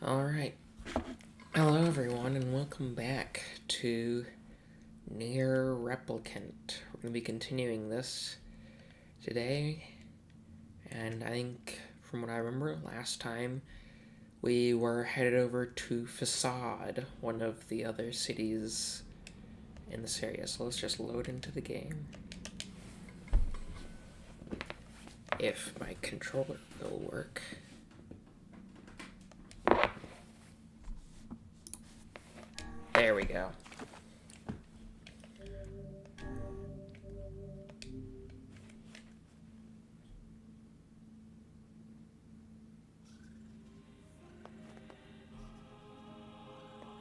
Alright. Hello everyone and welcome back to NieR Replicant. We're going to be continuing this today, and I think from what I remember last time we were headed over to Facade, one of the other cities in this area. So let's just load into the game. If my controller will work. There we go.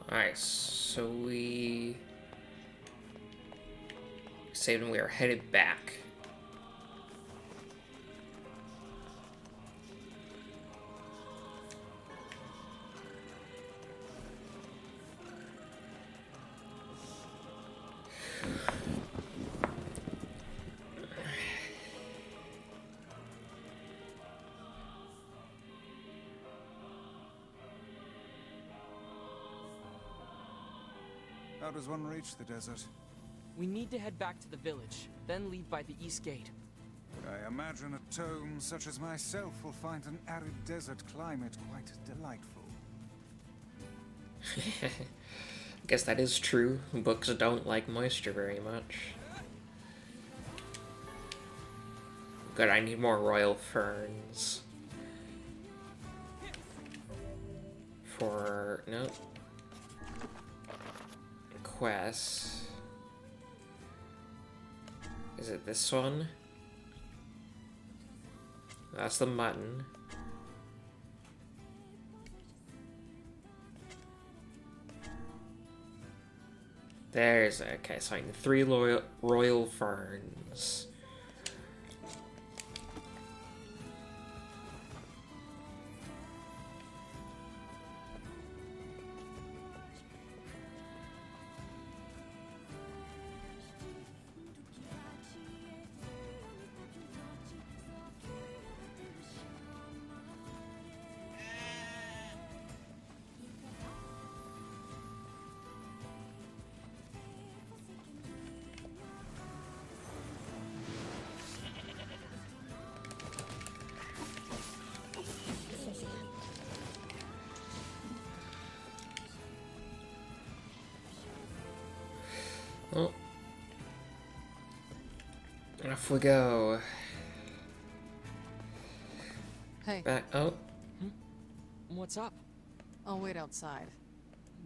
Alright, so we saved and we are headed back. How does one reach the desert? We need to head back to the village, then leave by the east gate. I imagine a tome such as myself will find an arid desert climate quite delightful. I guess that is true. Books don't like moisture very much. Good, I need more royal ferns. For... nope. Quest. Is it this one? That's the mutton. There's... okay, so I need 3 royal ferns. Oh. Off we go. Hey. Back. Oh. What's up? I'll wait outside.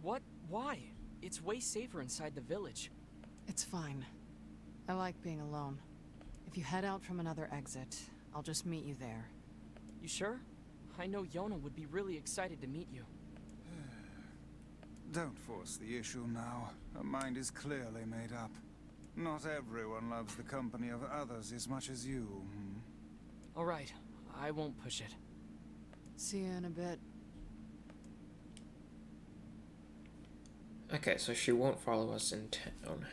What? Why? It's way safer inside the village. It's fine. I like being alone. If you head out from another exit, I'll just meet you there. You sure? I know Yona would be really excited to meet you. Don't force the issue now. Her mind is clearly made up. Not everyone loves the company of others as much as you. All right, I won't push it. See you in a bit. Okay, so she won't follow us in town.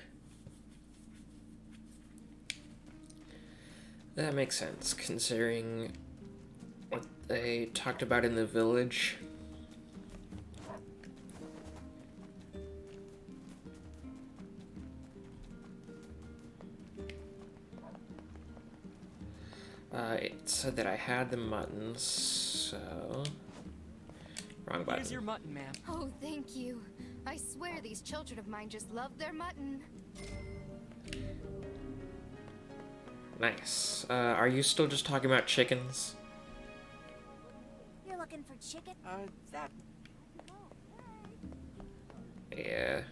That makes sense, considering what they talked about in the village. It said that I had the muttons, so... wrong button. Here's your mutton, ma'am. Oh, thank you. I swear these children of mine just love their mutton. Nice. Are you still just talking about chickens? You're looking for chicken? That... Yeah.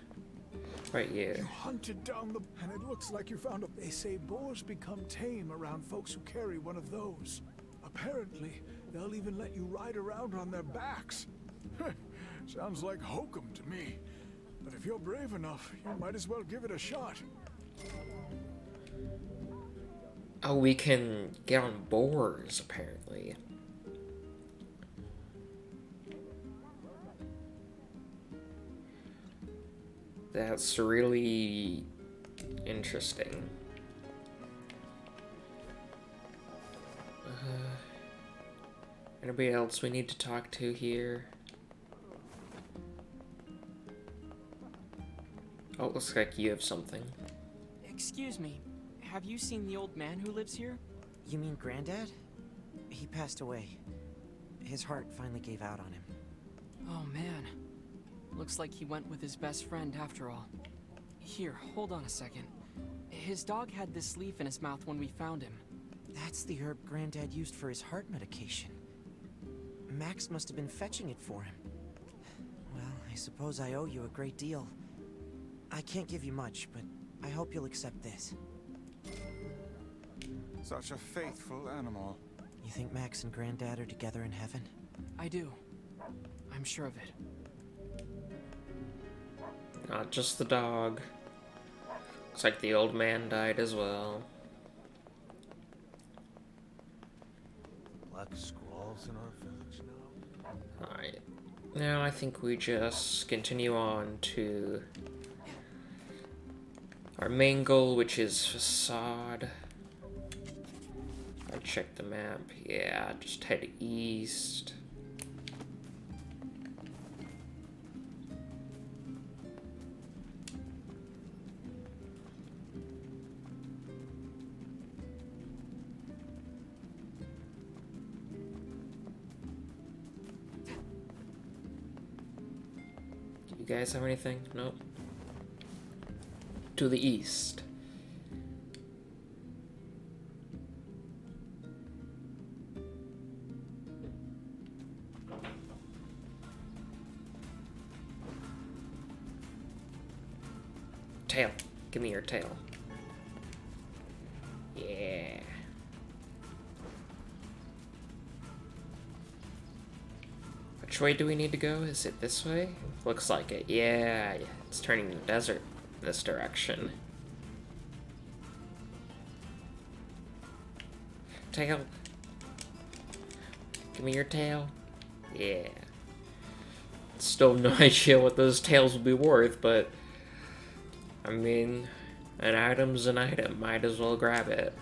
Right, yeah. You hunted down the... and it looks like you found a... They say boars become tame around folks who carry one of those. Apparently, they'll even let you ride around on their backs. Sounds like hokum to me. But if you're brave enough, you might as well give it a shot. Oh, we can get on boars, apparently. That's really interesting. Anybody else we need to talk to here? Oh, looks like you have something. Excuse me, have you seen the old man who lives here? You mean Granddad? He passed away. His heart finally gave out on him. Oh man. Looks like he went with his best friend after all. Here, hold on a second. His dog had this leaf in his mouth when we found him. That's the herb Granddad used for his heart medication. Max must have been fetching it for him. Well, I suppose I owe you a great deal. I can't give you much, but I hope you'll accept this. Such a faithful animal. You think Max and Granddad are together in heaven? I do. I'm sure of it. Not just the dog. Looks like the old man died as well. Black squalls in our village now. Alright. Now I think we just continue on to our main goal, which is Facade. If I check the map, yeah, just head east. Do you guys have anything? Nope. To the east. Tail. Give me your tail. Yeah. Which way do we need to go? Is it this way? Looks like it. Yeah, it's turning the desert this direction. Tail. Give me your tail. Yeah. Still no idea what those tails will be worth, but I mean, an item's an item. Might as well grab it.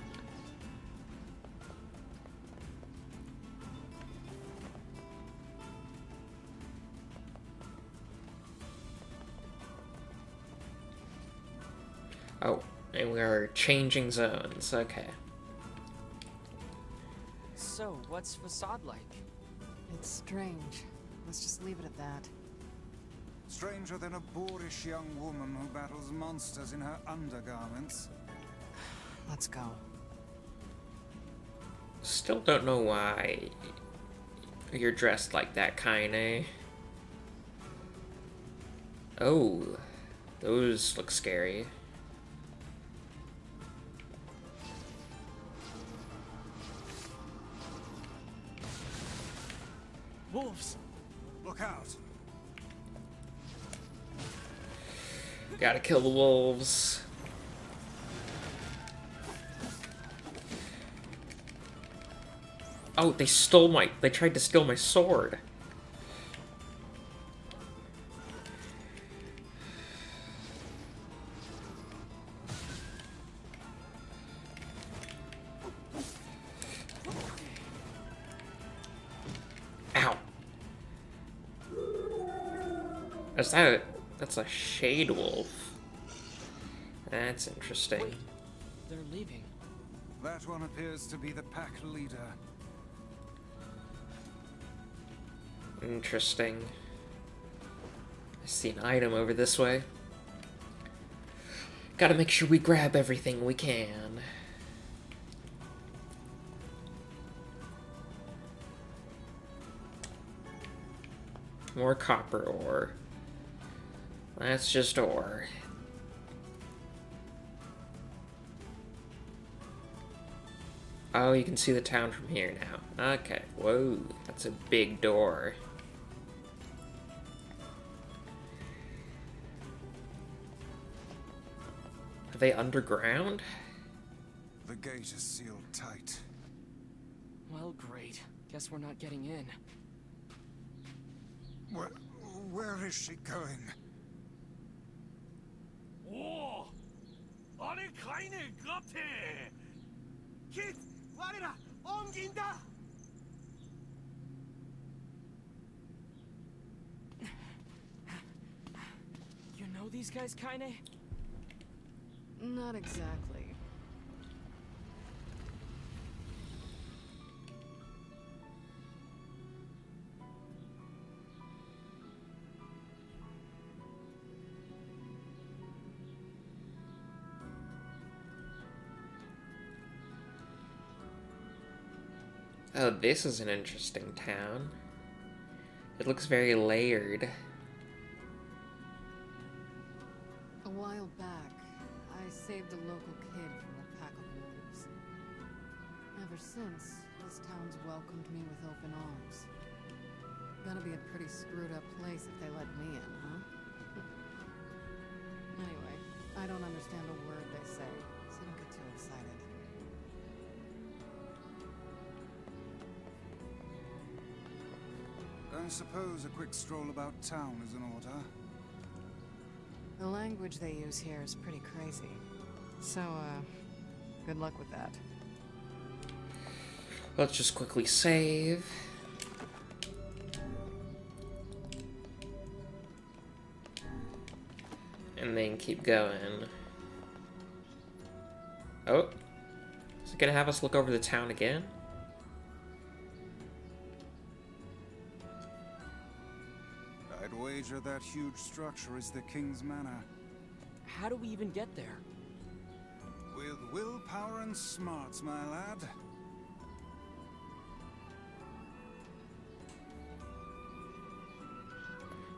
Oh, and we are changing zones. Okay. So, what's Facade like? It's strange. Let's just leave it at that. Stranger than a boorish young woman who battles monsters in her undergarments. Let's go. Still don't know why you're dressed like that, kinda. Oh, those look scary. Wolves! Look out! Gotta kill the wolves. Oh, they tried to steal my sword. Ow. That's a shade wolf. That's interesting. Wait, they're leaving. That one appears to be the pack leader. Interesting. I see an item over this way. Gotta make sure we grab everything we can. More copper ore. That's just ore. Oh, you can see the town from here now. Okay, whoa, that's a big door. Are they underground? The gate is sealed tight. Well, great. Guess we're not getting in. Where is she going? 오! 아니 가인의 같아! 킷! 말해라! 옮긴다! You know these guys kinda? Not exactly. Oh, this is an interesting town. It looks very layered. A while back, I saved a local kid from a pack of wolves. Ever since, this town's welcomed me with open arms. Gotta be a pretty screwed up place if they let me in, huh? Anyway, I don't understand a word they say, so don't get too excited. I suppose a quick stroll about town is in order. The language they use here is pretty crazy. So, good luck with that. Let's just quickly save. And then keep going. Oh. Is it gonna have us look over the town again? I'd wager that huge structure is the king's manor. How do we even get there? With willpower and smarts, my lad.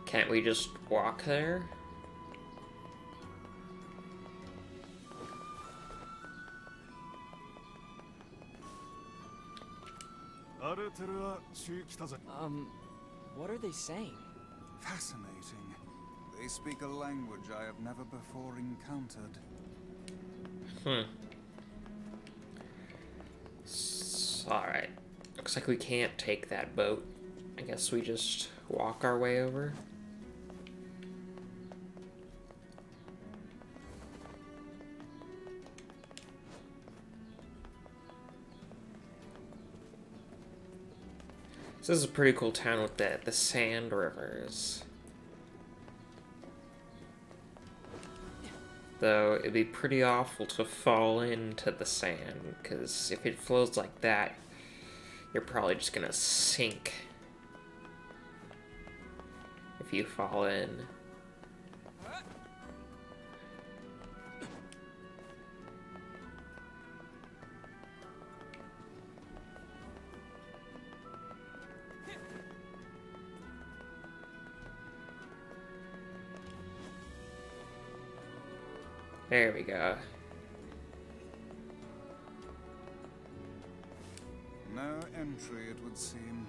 Can't we just walk there? What are they saying? Fascinating. They speak a language I have never before encountered. Alright. Looks like we can't take that boat. I guess we just walk our way over. This is a pretty cool town with the sand rivers. Though it'd be pretty awful to fall into the sand, because if it flows like that, you're probably just gonna sink if you fall in. There we go. No entry, it would seem.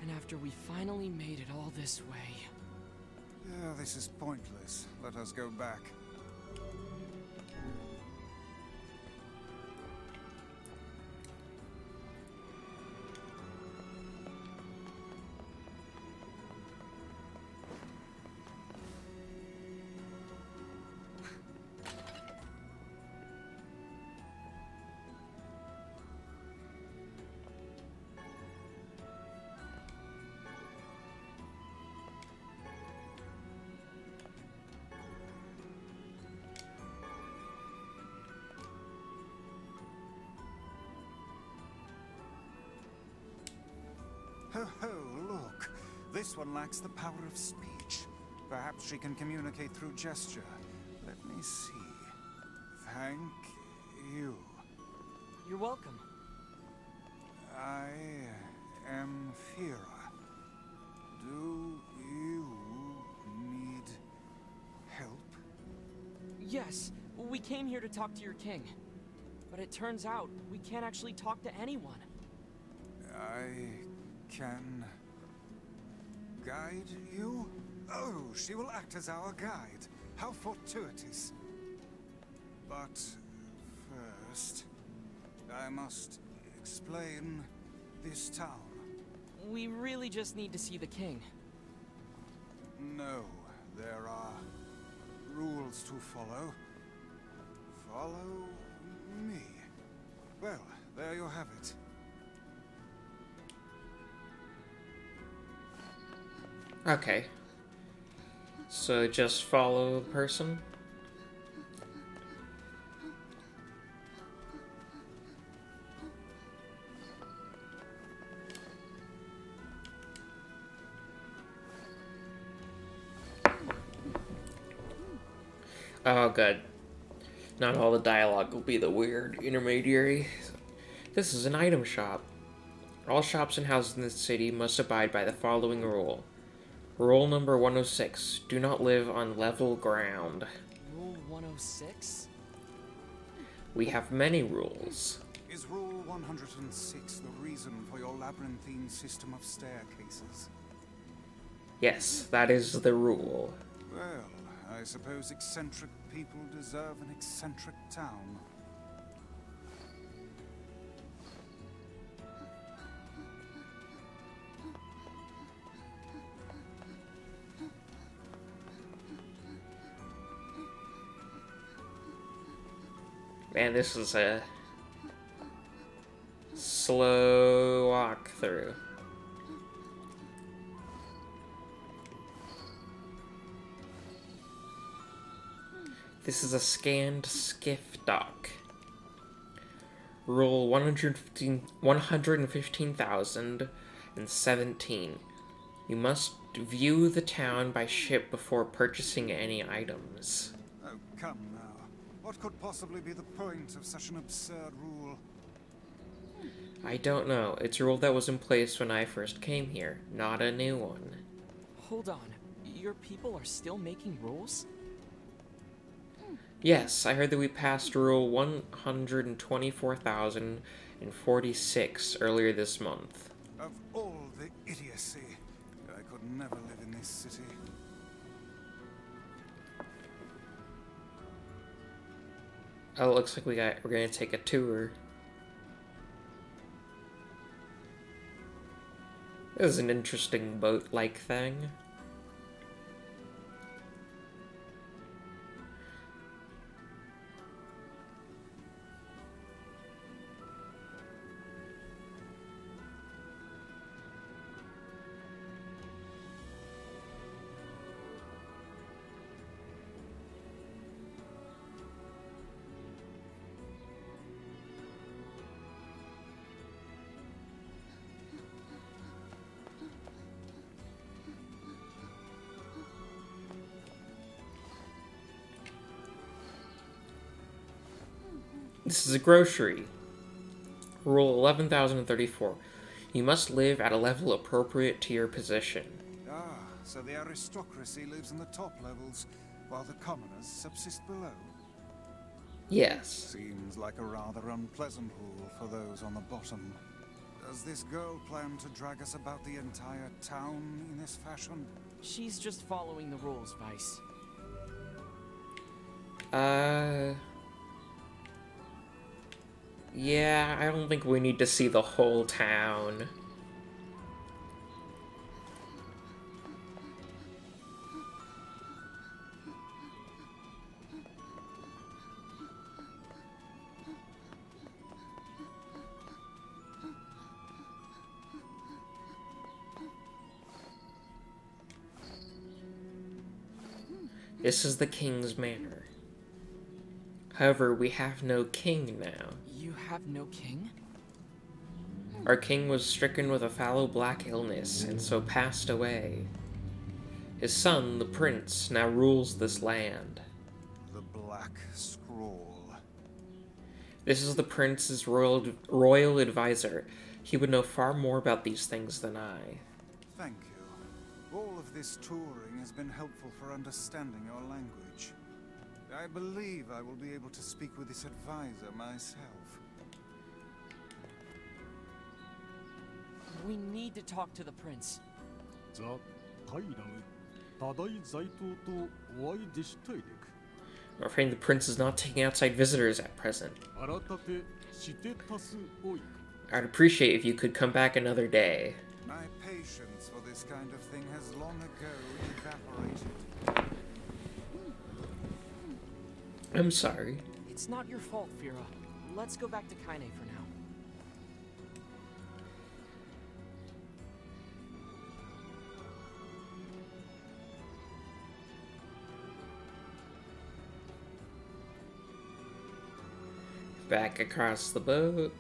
And after we finally made it all this way... Yeah, this is pointless. Let us go back. Ho ho, look. This one lacks the power of speech. Perhaps she can communicate through gesture. Let me see. Thank you. You're welcome. I am Fira. Do you need help? Yes, we came here to talk to your king. But it turns out we can't actually talk to anyone. I can guide you? Oh, she will act as our guide. How fortuitous. But first, I must explain this town. We really just need to see the king. No, there are rules to follow. Follow me. Well, there you have it. Okay. So just follow the person? Oh, good. Not all the dialogue will be the weird intermediary. This is an item shop. All shops and houses in the city must abide by the following rule. Rule number 106. Do not live on level ground. Rule 106? We have many rules. Is Rule 106 the reason for your labyrinthine system of staircases? Yes, that is the rule. Well, I suppose eccentric people deserve an eccentric town. Man, this is a slow walk through. This is a scanned skiff dock. Rule 115,017. You must view the town by ship before purchasing any items. Oh, come now. What could possibly be the point of such an absurd rule? I don't know. It's a rule that was in place when I first came here, not a new one. Hold on. Your people are still making rules? Yes, I heard that we passed Rule 124,046 earlier this month. Of all the idiocy, I could never live in this city. Oh, it looks like we're gonna take a tour. This is an interesting boat-like thing. This is a grocery. Rule 11,034. You must live at a level appropriate to your position. Ah, so the aristocracy lives in the top levels, while the commoners subsist below. Yes. Seems like a rather unpleasant rule for those on the bottom. Does this girl plan to drag us about the entire town in this fashion? She's just following the rules, Vice. Yeah, I don't think we need to see the whole town. This is the king's manor. However, we have no king now. You have no king? Our king was stricken with a fallow black illness, and so passed away. His son, the prince, now rules this land. The Black Scroll. This is the prince's royal advisor. He would know far more about these things than I. Thank you. All of this touring has been helpful for understanding your language. I believe I will be able to speak with this advisor myself. We need to talk to the prince. ザ・タイラム、多大在島とお会いでしたいでく。 I'm afraid the prince is not taking outside visitors at present. 改てしてたすおいく。 I'd appreciate if you could come back another day. My patience for this kind of thing has long ago evaporated. I'm sorry. It's not your fault, Fira. Let's go back to Kaine for now. Back across the boat.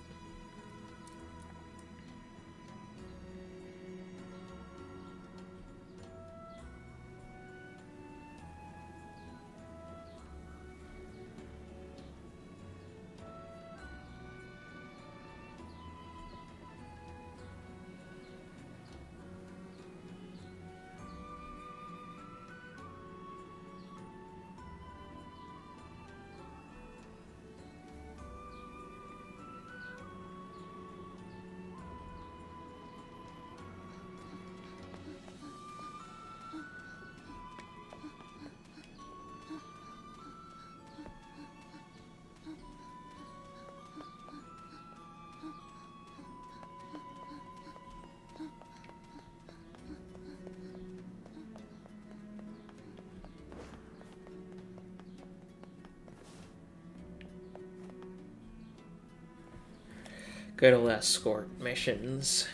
Good old escort missions.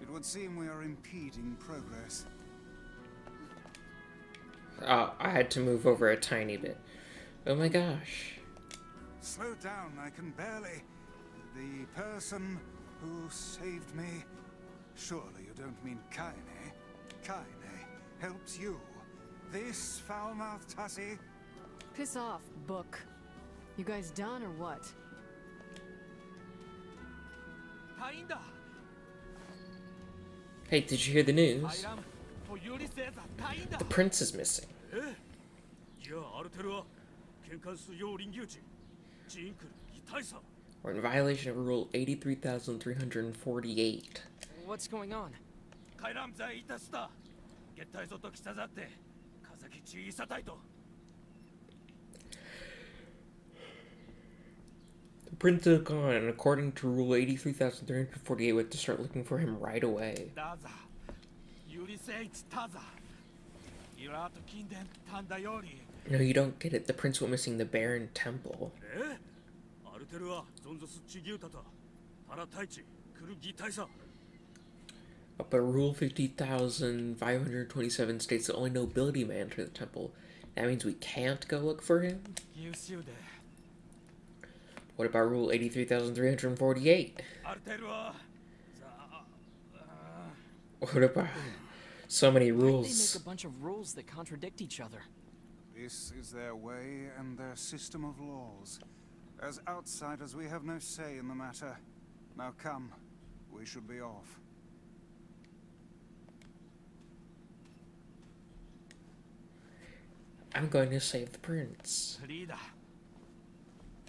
It would seem we are impeding progress. Oh, I had to move over a tiny bit. Oh my gosh. Slow down, I can barely. The person who saved me. Surely you don't mean Kaine? Kaine helps you? This foul-mouthed hussy? Piss off, book. You guys done or what? Hey, did you hear the news? The prince is missing. We're in violation of Rule 83,348. What's going on? The prince is gone, and according to Rule 83,348, we have to start looking for him right away. No, you don't get it. The prince went missing the Baron Temple. But Rule 50,527 states that only nobility may enter the temple. That means we can't go look for him? What about Rule 83,348? What about so many Why do they rules? make a bunch of rules that contradict each other? This is their way and their system of laws. As outsiders, we have no say in the matter. Now come, we should be off. I'm going to save the prince.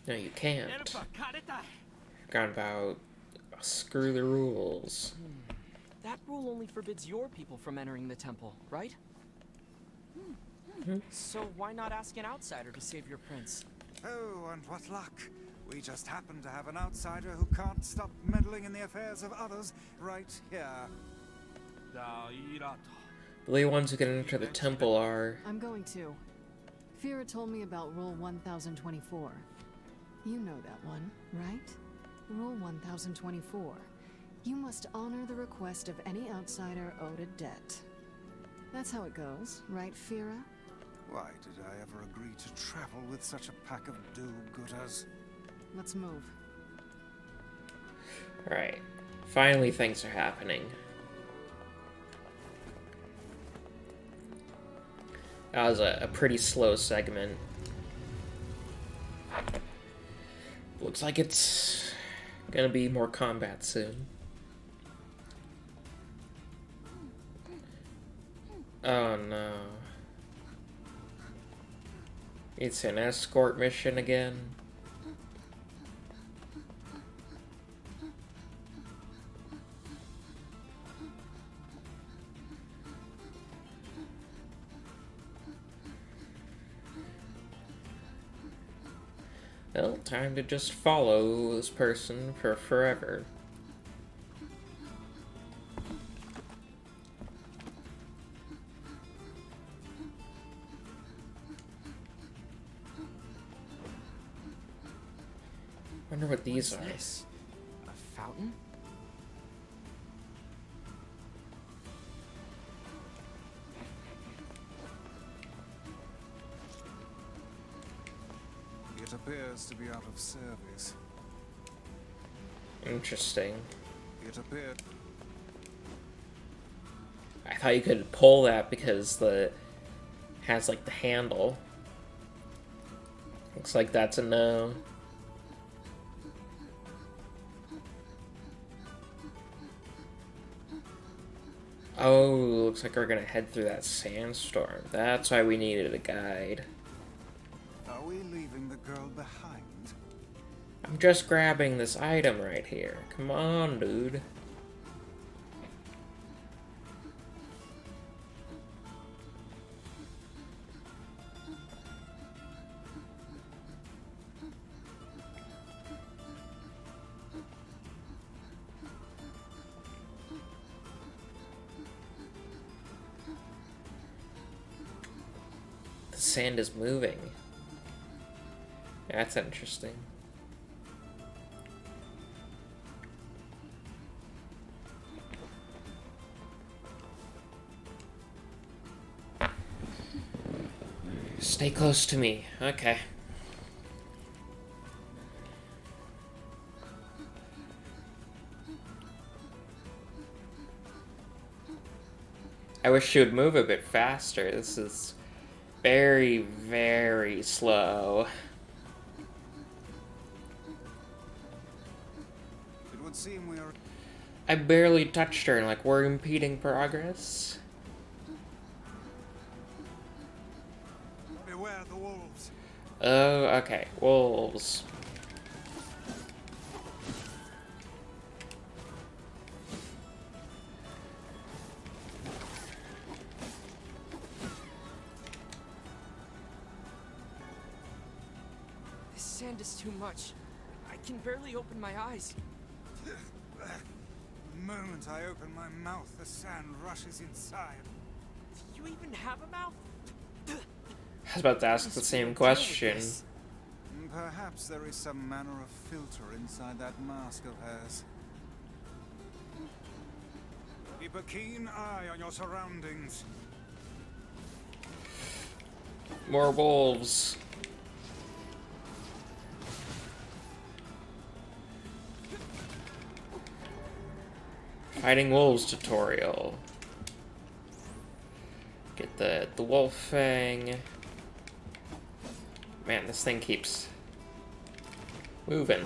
No, you can't. Forgot about screw the rules. That rule only forbids your people from entering the temple, right? So why not ask an outsider to save your prince? Oh, and what luck! We just happen to have an outsider who can't stop meddling in the affairs of others right here. The only ones who can enter the temple are... I'm going to. Fira told me about Rule 1024. You know that one, right? Rule 1024. You must honor the request of any outsider owed a debt. That's how it goes, right, Fira? Why did I ever agree to travel with such a pack of do-gooders? Let's move. Alright. Finally, things are happening. That was a pretty slow segment. Looks like it's gonna be more combat soon. Oh no. It's an escort mission again. Well, time to just follow this person for forever. Wonder what these are. What's this? fountain? It appears to be out of service. Interesting. It appeared. I thought you could pull that because the has like the handle. Looks like that's a no. Oh, looks like we're gonna head through that sandstorm. That's why we needed a guide. Are we leaving the girl behind? I'm just grabbing this item right here. Come on, dude. The sand is moving. That's interesting. Stay close to me. Okay. I wish she would move a bit faster. This is very, very slow. It would seem we are. I barely touched her and like we're impeding progress. Beware the wolves. Oh, okay. Wolves. This sand is too much. I can barely open my eyes. The moment I open my mouth, the sand rushes inside. Do you even have a mouth? I was about to ask the same question. Perhaps there is some manner of filter inside that mask of hers. Keep a keen eye on your surroundings. More wolves. Fighting wolves tutorial. Get the wolf fang. Man, this thing keeps moving.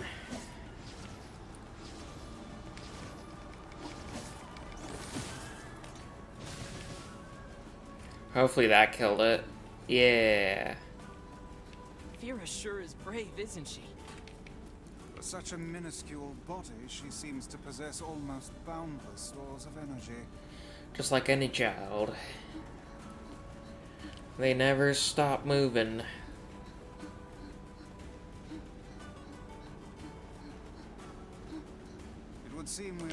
Hopefully that killed it. Yeah. Vera sure is brave, isn't she? For such a minuscule body, she seems to possess almost boundless stores of energy. Just like any child. They never stop moving. It would seem we.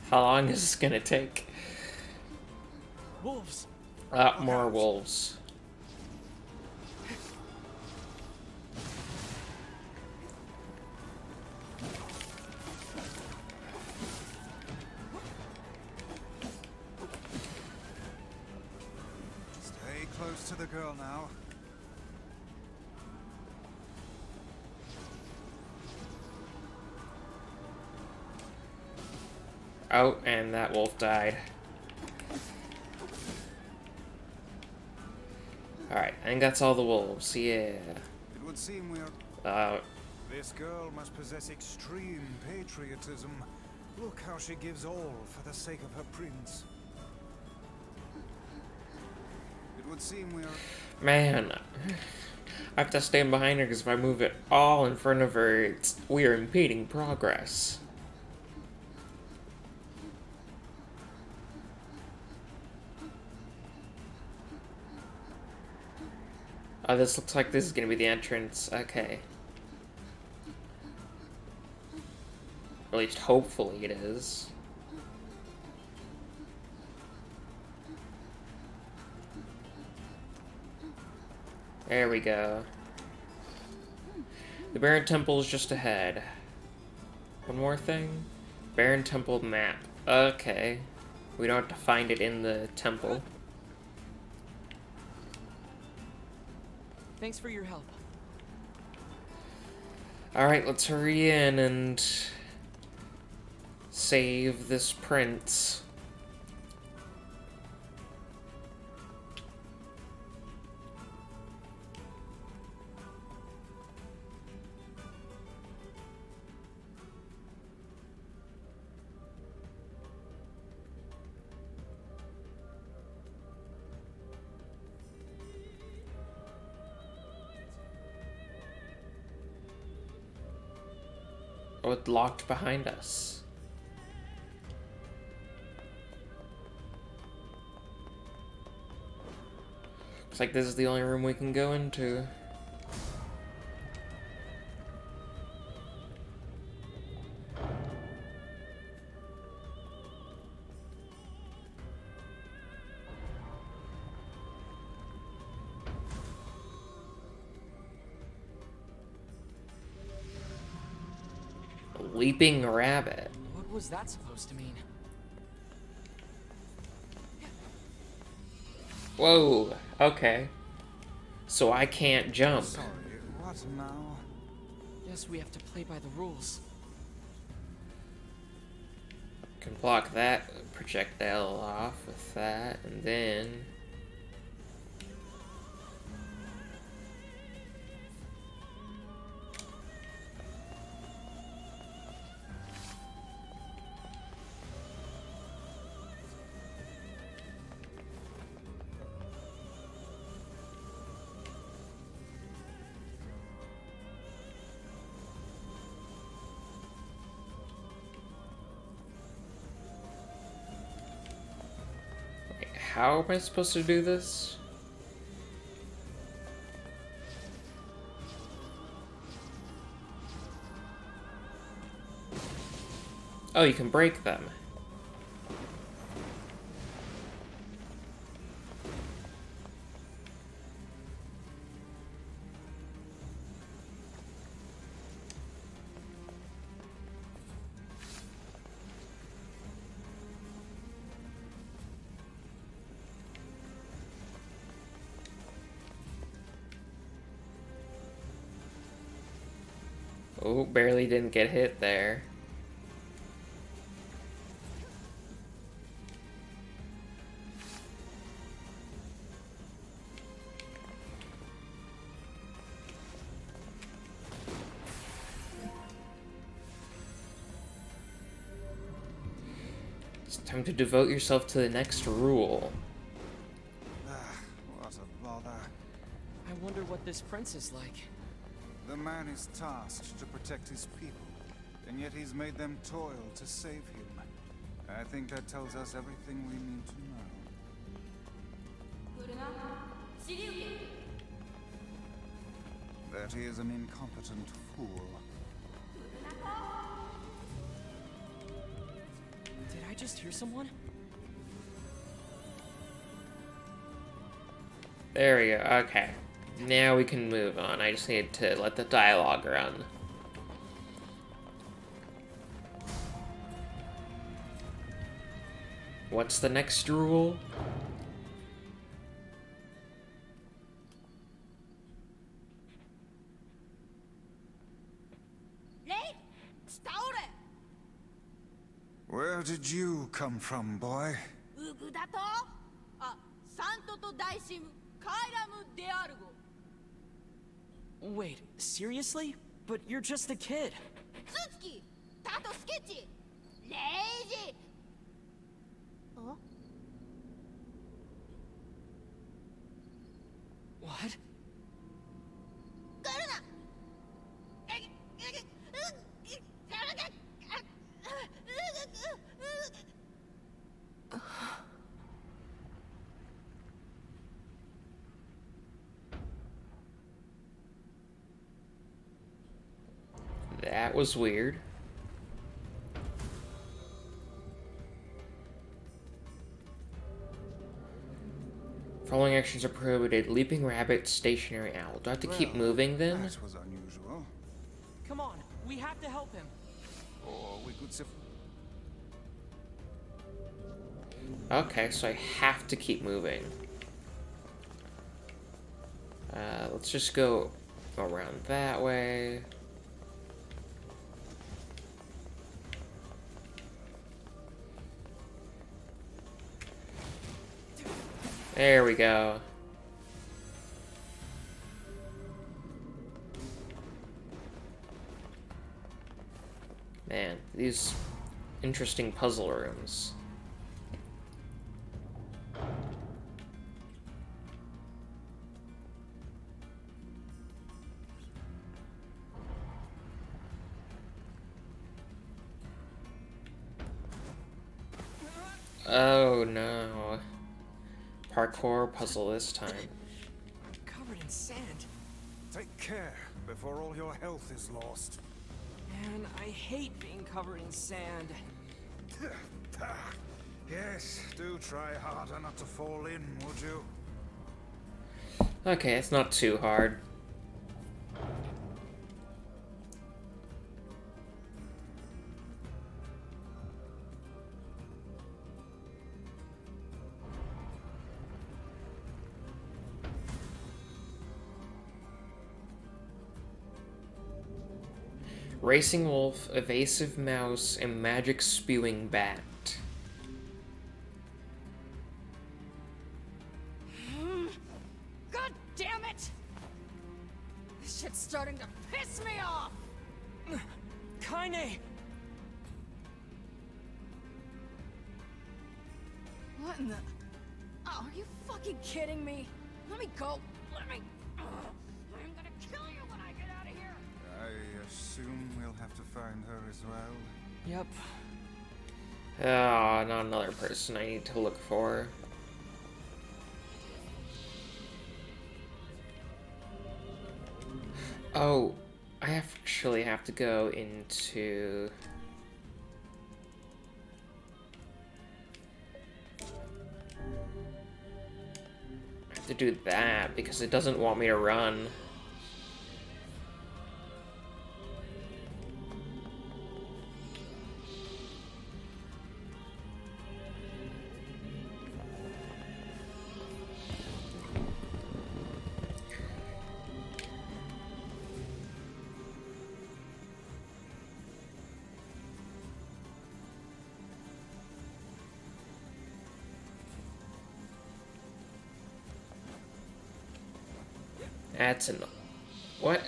How long is this gonna take? Wolves. More wolves. Stay close to the girl now. Oh, and that wolf died. Alright, I think that's all the wolves, yeah. It would seem we are. Uh, This girl must possess extreme patriotism. Look how she gives all for the sake of her prince. would seem we are... Man, I have to stand behind her because if I move it all in front of her, we are impeding progress. Oh, this looks like this is gonna be the entrance. Okay. At least hopefully it is. There we go. The Baron Temple is just ahead. One more thing. Baron Temple map. Okay. We don't have to find it in the temple. Thanks for your help. Alright, let's hurry in and save this prince. Oh, it's locked behind us. Looks like this is the only room we can go into. Weeping rabbit. What was that supposed to mean? Whoa, okay. So I can't jump. Sorry, what now? Guess we have to play by the rules. Can block that projectile off with that, and then... How am I supposed to do this? Oh, you can break them. Oh, barely didn't get hit there. It's time to devote yourself to the next rule. What a bother. I wonder what this prince is like. The man is tasked to protect his people, and yet he's made them toil to save him. I think that tells us everything we need to know. That he is an incompetent fool. Did I just hear someone? There we go, okay. Now we can move on. I just need to let the dialogue run. What's the next rule? Where did you come from, boy? Wait, seriously? But you're just a kid. That was weird. Following actions are prohibited. Leaping rabbit, stationary owl. Do I have to keep moving then? That was unusual. Come on, we have to help him. Or we could Okay, so I have to keep moving. Let's just go around that way. There we go. Man, these interesting puzzle rooms. Oh no. Parkour puzzle this time. Covered in sand. take care before all your health is lost. Man, I hate being covered in sand. Yes, do try harder not to fall in, would you? Okay, it's not too hard. Racing wolf, evasive mouse, and magic spewing bat. God damn it! This shit's starting to piss me off! Kaine! What in the... Oh, are you fucking kidding me? Let me go. Let me... I'm gonna kill you when I get out of here! I assume we'll have to find her as well. Yep. Ah, not another person I need to look for. Oh, I actually have to go into... I have to do that because it doesn't want me to run. That's an... What?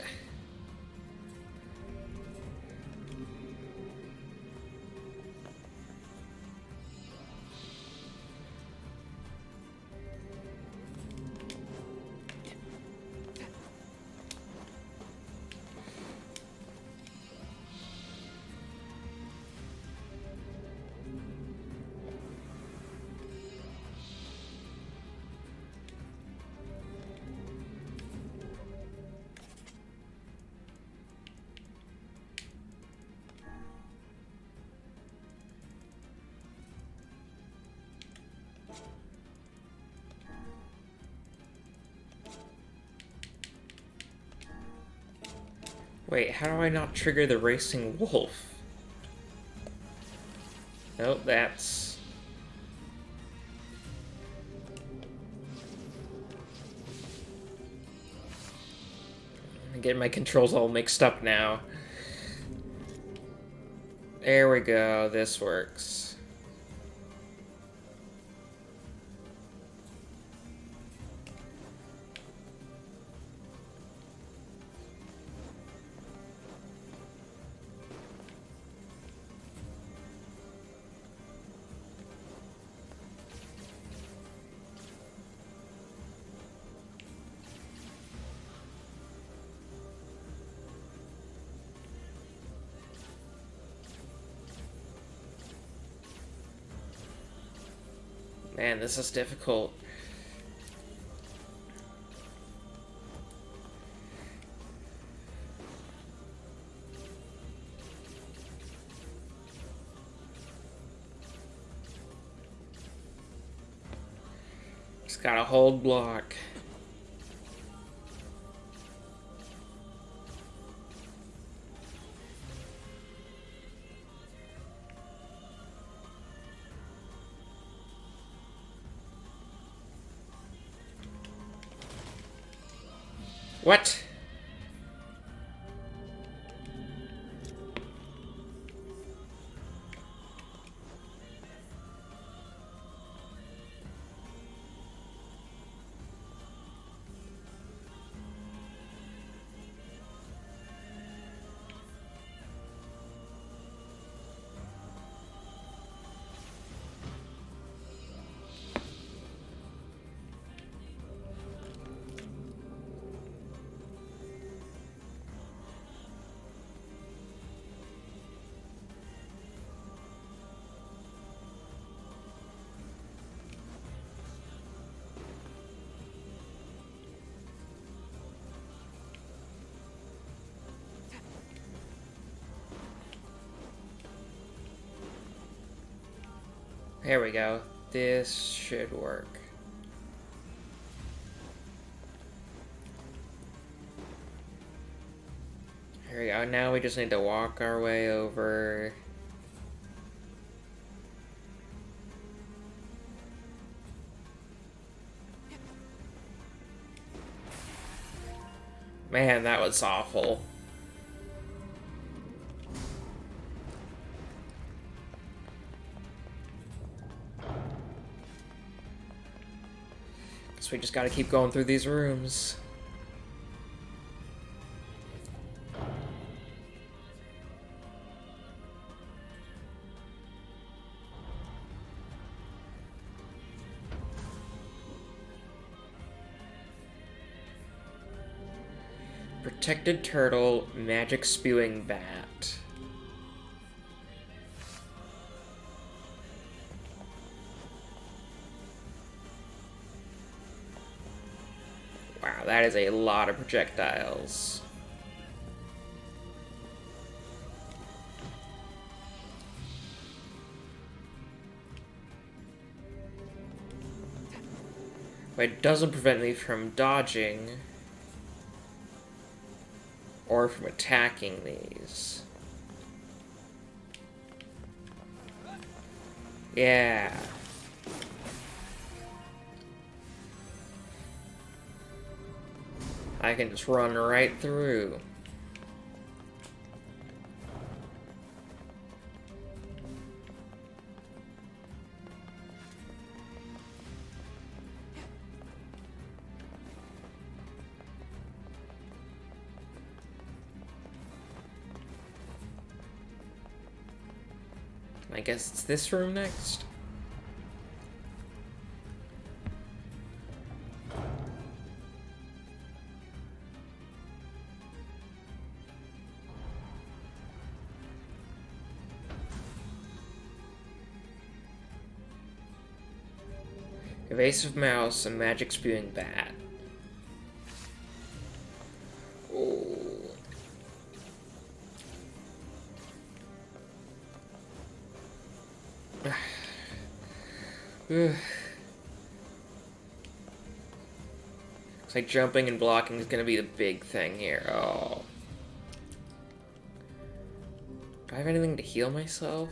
Wait, how do I not trigger the racing wolf? Nope, that's... I'm getting my controls all mixed up now. There we go, this works. Man, this is difficult. Just gotta hold block. What? There we go. This should work. Here we go. Now we just need to walk our way over. Man, that was awful. Guess we just gotta keep going through these rooms. Protected turtle, magic spewing bat. Wow, that is a lot of projectiles. But it doesn't prevent me from dodging or from attacking these. Yeah. I can just run right through. I guess it's this room next. Evasive mouse and magic spewing bat. Oh. Looks like jumping and blocking is gonna be the big thing here. Oh. Do I have anything to heal myself?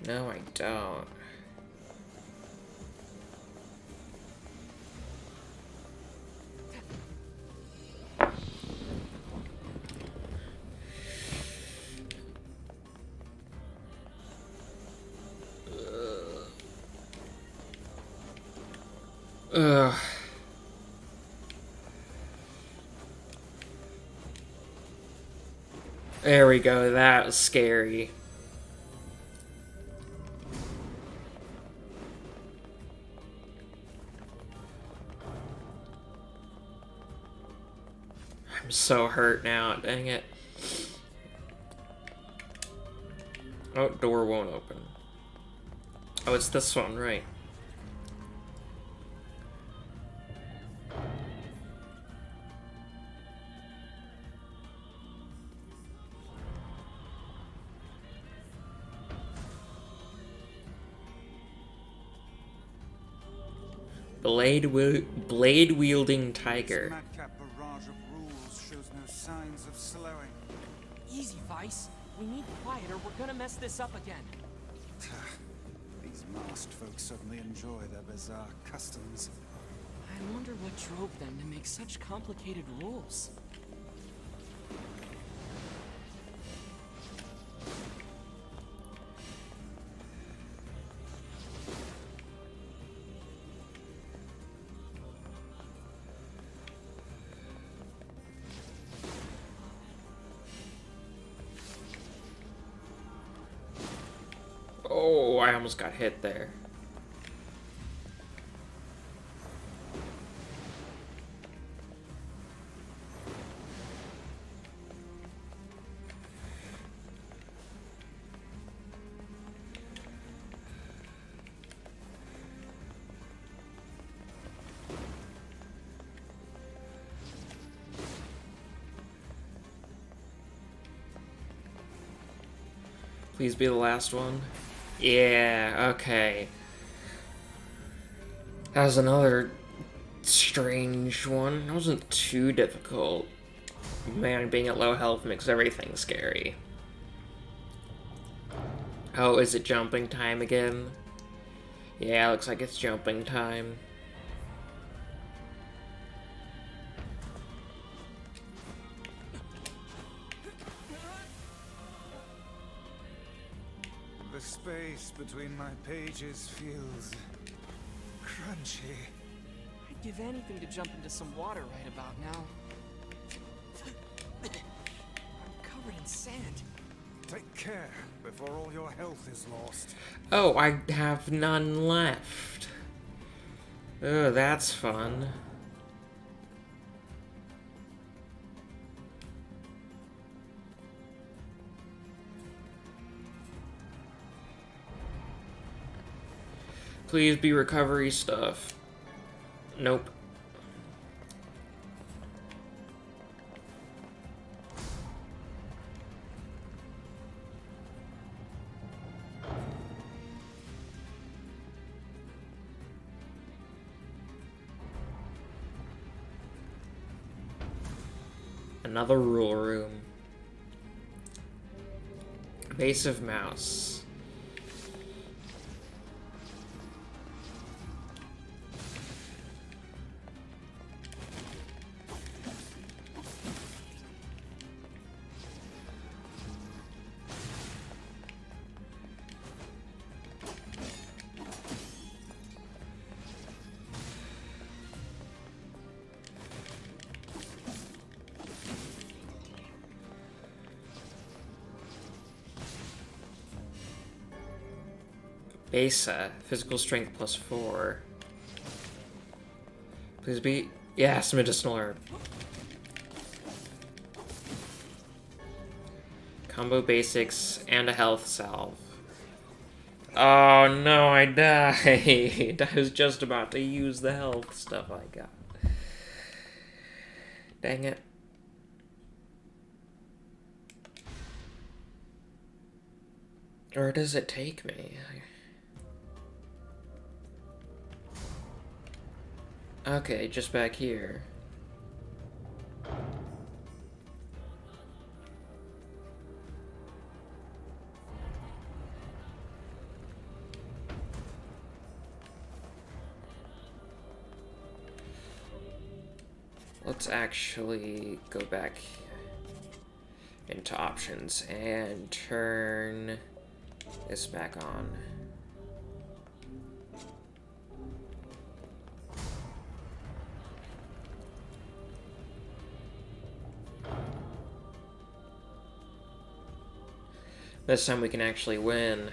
No, I don't. Ugh. There we go, that was scary. I'm so hurt now, dang it. Oh, door won't open. Oh, it's this one, right. Blade wielding This tiger. madcap barrage of rules shows no signs of slowing. Easy, Vice. We need quiet or we're gonna mess this up again. These masked folks certainly enjoy their bizarre customs. I wonder what drove them to make such complicated rules. Oh, I almost got hit there. Please be the last one. Yeah, okay. That was another strange one. It wasn't too difficult. Man, being at low health makes everything scary. Oh, is it jumping time again? Yeah, looks like it's jumping time. The space between my pages feels crunchy. I'd give anything to jump into some water right about now. I'm covered in sand. Take care before all your health is lost. Oh, I have none left. Oh, that's fun. Please be recovery stuff. Nope. Another rule room. Base of mouse. Besa, physical strength +4. Please be... Yes, medicinal herb. Combo basics and a health salve. Oh no, I died. I was just about to use the health stuff I got. Dang it. Or does it take me? Okay, just back here. Let's actually go back into options and turn this back on. This time we can actually win.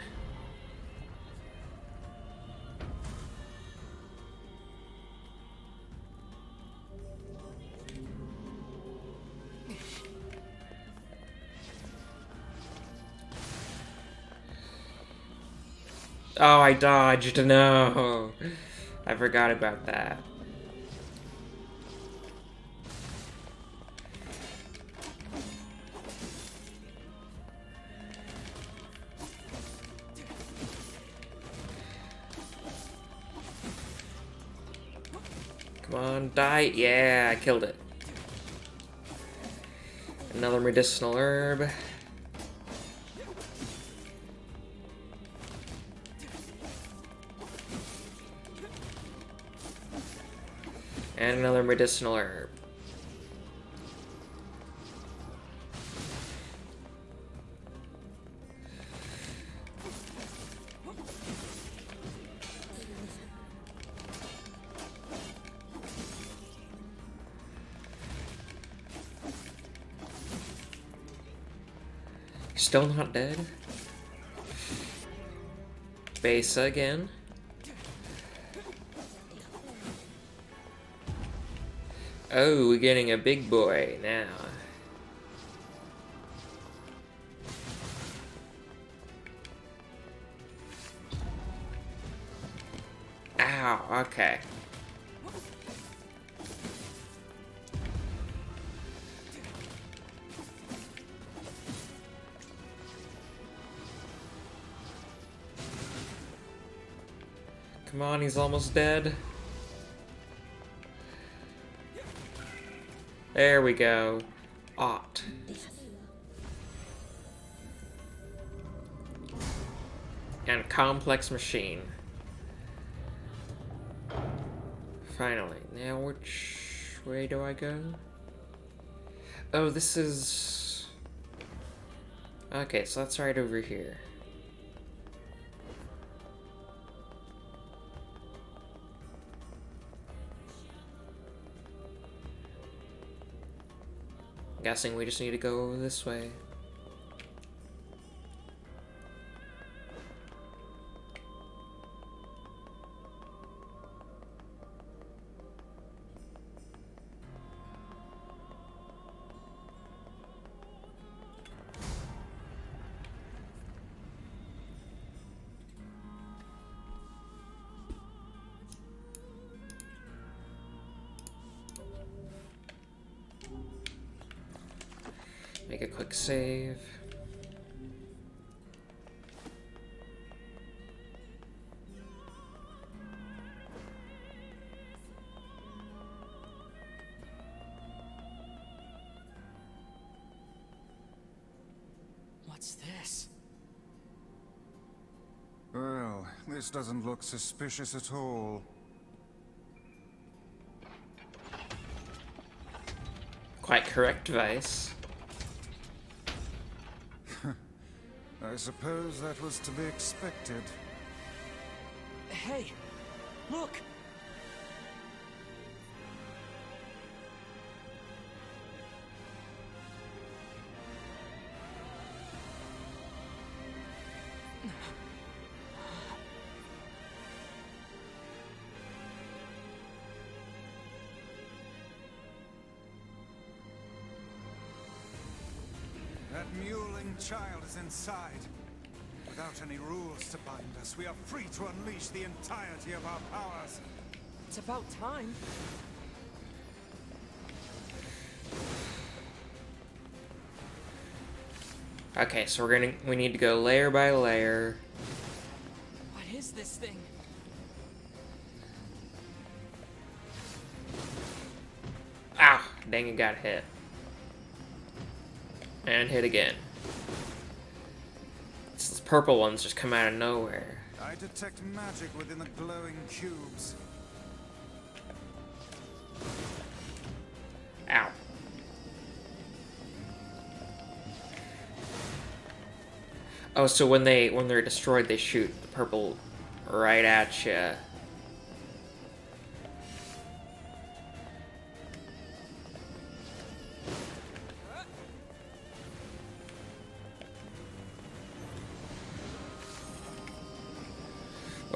Oh, I dodged. No. I forgot about that. Come on, die. Yeah, I killed it. Another medicinal herb. And another medicinal herb. Still not dead. Base again. Oh, we're getting a big boy now. Ow, okay. Come on, he's almost dead. There we go. Ought. And complex machine. Finally. Now which way do I go? Oh, this is... Okay, so that's right over here. Guessing we just need to go this way. Make a quick save. What's this? Well, this doesn't look suspicious at all. Quite correct, Vice. I suppose that was to be expected. Hey, look! That mewling child is inside. Without any rules to bind us, we are free to unleash the entirety of our powers. It's about time. Okay, so we need to go layer by layer. What is this thing? Ah, dang it, got hit. And hit again. These purple ones just come out of nowhere. I detect magic within the glowing cubes. Ow. Oh, so when they're destroyed, they shoot the purple right at you.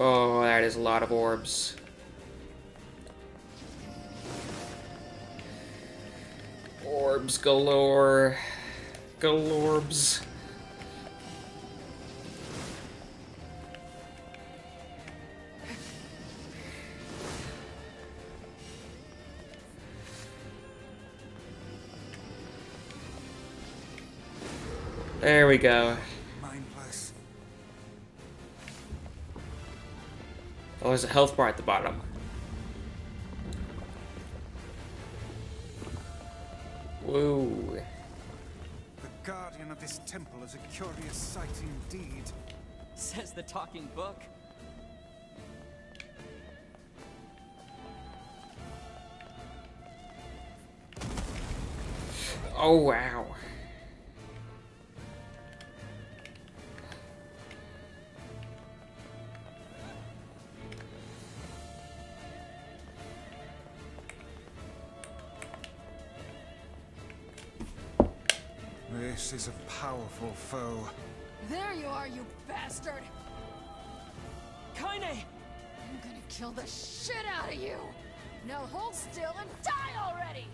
Oh, that is a lot of orbs. Orbs galore. Galorbs. There we go. Mindless. Oh, there's a health bar at the bottom. Whoa. The guardian of this temple is a curious sight indeed. Says the talking book. Oh, wow. This is a powerful foe. There you are, you bastard! Kaine! I'm gonna kill the shit out of you! Now hold still and die already!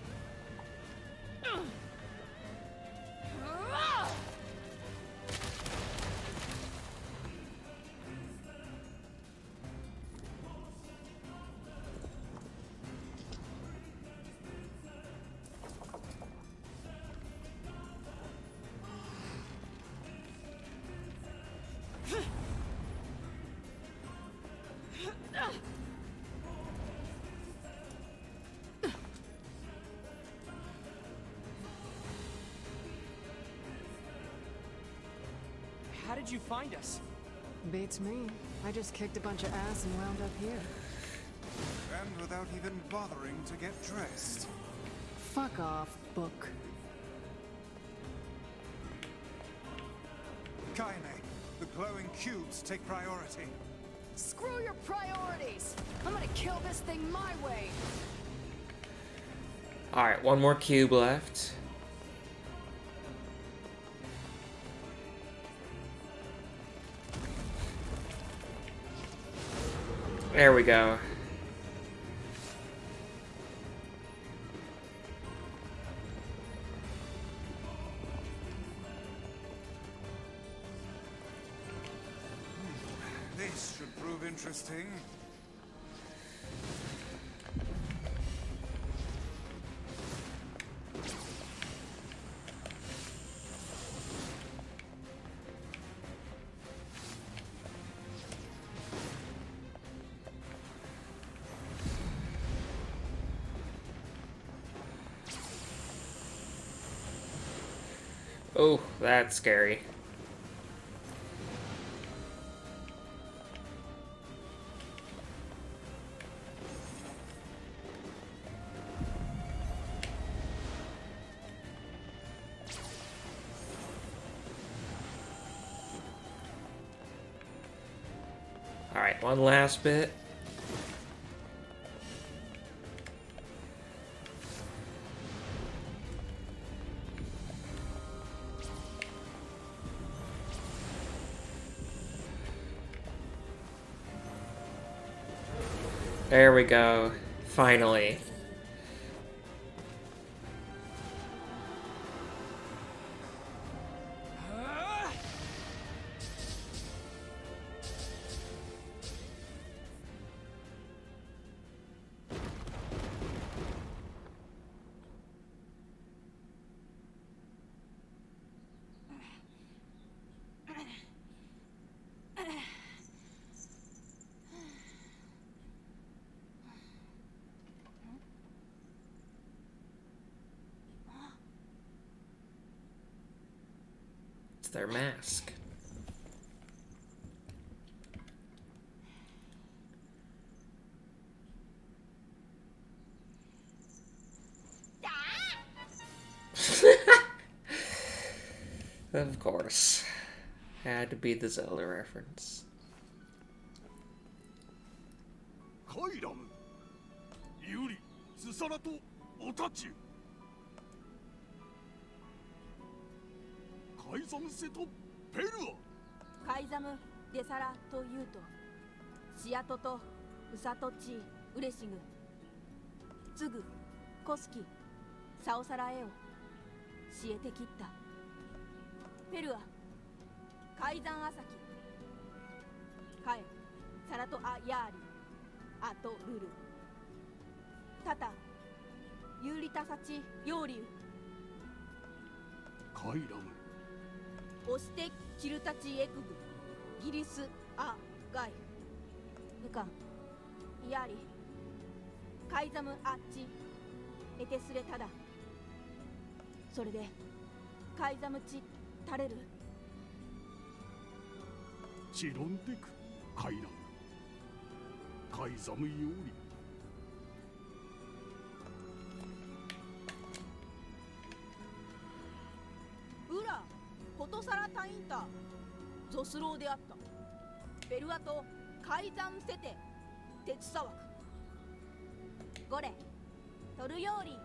How did you find us? Beats me. I just kicked a bunch of ass and wound up here. And without even bothering to get dressed. Fuck off, book. Kaine, the glowing cubes take priority. Screw your priorities! I'm gonna kill this thing my way! Alright, one more cube left. There we go. This should prove interesting. Oh, that's scary. Alright, one last bit. There we go. Finally. It's their mask. Of course. Had to be the Zelda reference. カイラムユリスサラとオタチュカイザムセとペルアカイザムデサラというとシアトとウサトチウレシグツグコスキサオサラエオシエテキッタペルアカイザンアサキカエサラトアヤーリアトルルタタユーリタサチヨーリュカイラムオステキルタチエクグギリスアガイウカンヤーリカイザムアッチエテスレタダそれでカイザムチタレル。チロンテクカイラムカイザムより。ウラコトサラタインタゾスローであった。ベルアとカイザムセテ鉄砂枠。ゴレトルヨーリ。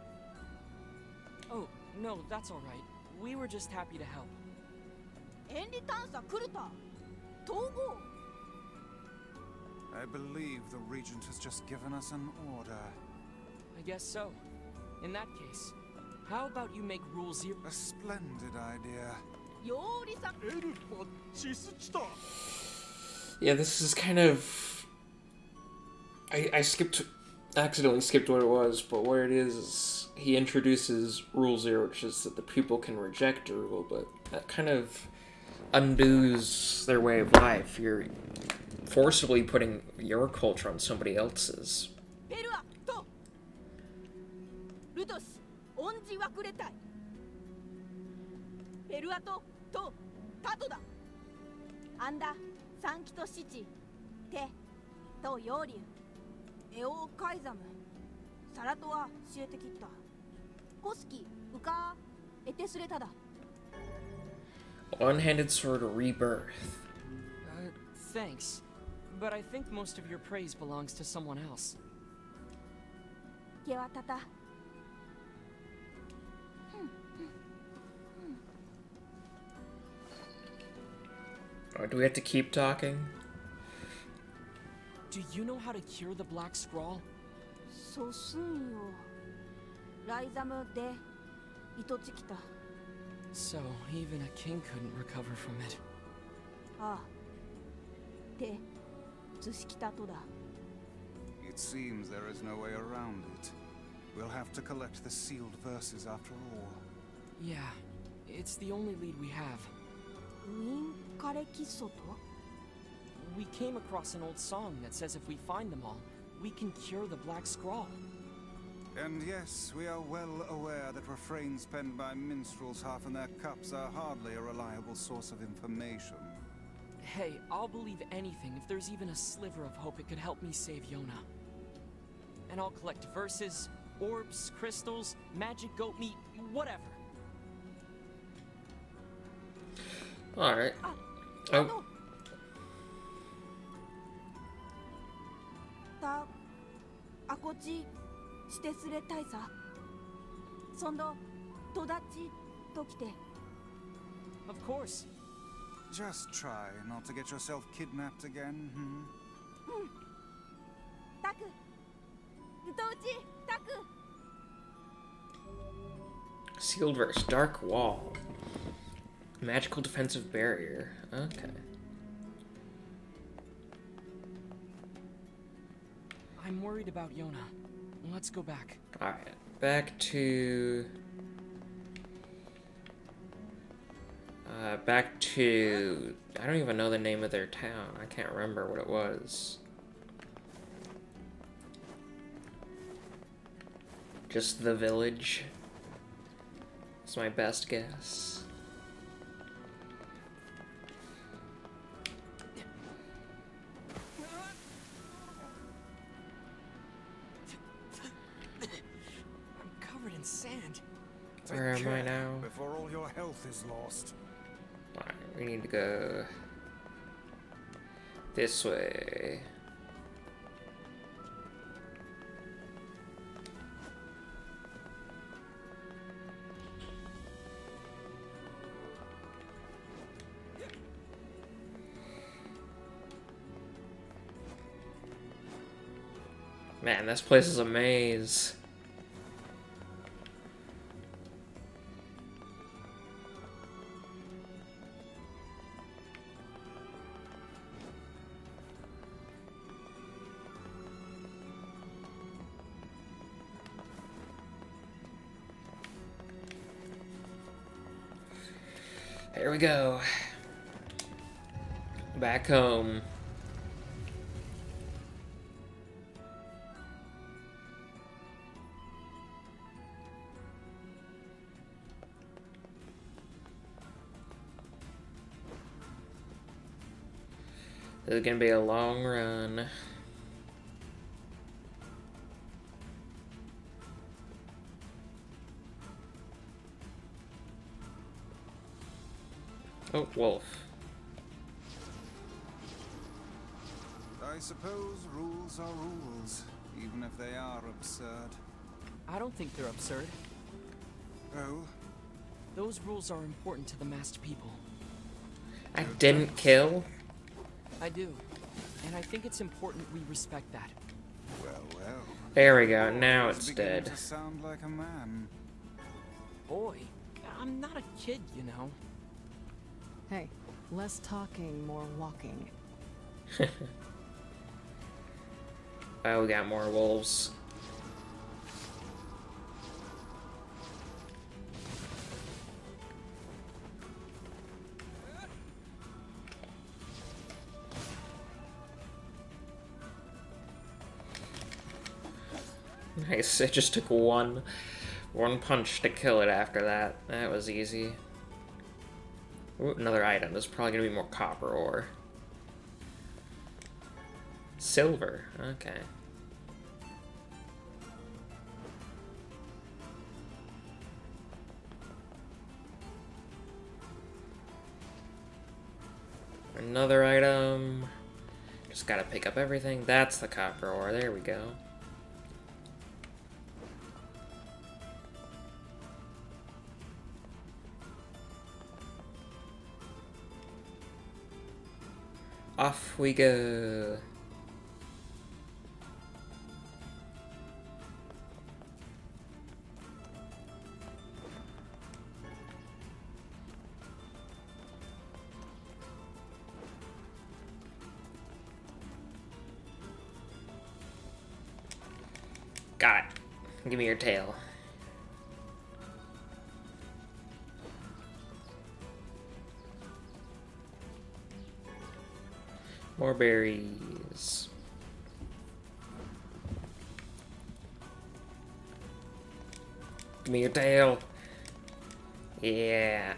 Oh, no, that's all right. We were just happy to help. エンリ探査クルタ統合。 I believe the Regent has just given us an order. I guess so. In that case, how about you make Rule Zero? A splendid idea. ヨーリさ。エルパチスチタ。 Yeah, this is kind of... I accidentally skipped what it was, but what it is he introduces Rule Zero, which is that the people can reject a rule, but that kind of undoes their way of life. You're forcibly putting your culture on somebody else's. ペルアとルトスオンジワクレタイ。ペルアとタトだ。アンダサンキトシチテとヨーリュエオカイザムサラトは教えてきった。コスキウカエテスレタだ。 One-handed sword rebirth. Thanks. But I think most of your praise belongs to someone else. ケワタタ。 Oh, do we have to keep talking? Do you know how to cure the Black Scrawl? そうすんよ。ライザムで糸チキタ。 So, even a king couldn't recover from it. ああ。で、ズシキタとだ。 It seems there is no way around it. We'll have to collect the sealed verses after all. Yeah, it's the only lead we have. ウィンカレキソト？ We came across an old song that says if we find them all, we can cure the Black Scrawl. And yes, we are well aware that refrains penned by minstrels half in their cups are hardly a reliable source of information. Hey, I'll believe anything if there's even a sliver of hope it could help me save Yona. And I'll collect verses, orbs, crystals, magic goat meat, whatever. Alright. あのたあこちしてすれたいさ。そんどとだちときて。 Of course. Just try not to get yourself kidnapped again, hmm? タク、うとうち、タク。 Sealed verse, Dark Wall. Magical defensive barrier. Okay. I'm worried about Yona. Let's go back. Alright, back to... I don't even know the name of their town. I can't remember what it was. Just the village. It's my best guess. I'm covered in sand. Where am I now? Before all your health is lost. Alright, we need to go this way. Man, this place is a maze. Here we go. Back home. This is gonna be a long run. Oh, wolf. I suppose rules are rules, even if they are absurd. I don't think they're absurd. Oh? Those rules are important to the masked people. I didn't kill? I do. And I think it's important we respect that. Well, well. There we go, now It's it's beginning dead. to sound like a man. Boy, I'm not a kid, you know. Hey, less talking, more walking. Oh, we got more wolves. Nice, it just took one punch to kill it after that. That was easy. Ooh, another item. There's probably gonna be more copper ore. Silver, okay. Another item. Just gotta pick up everything. That's the copper ore. There we go. Off we go. Got it. Give me your tail. More berries. Give me your tail. Yeah.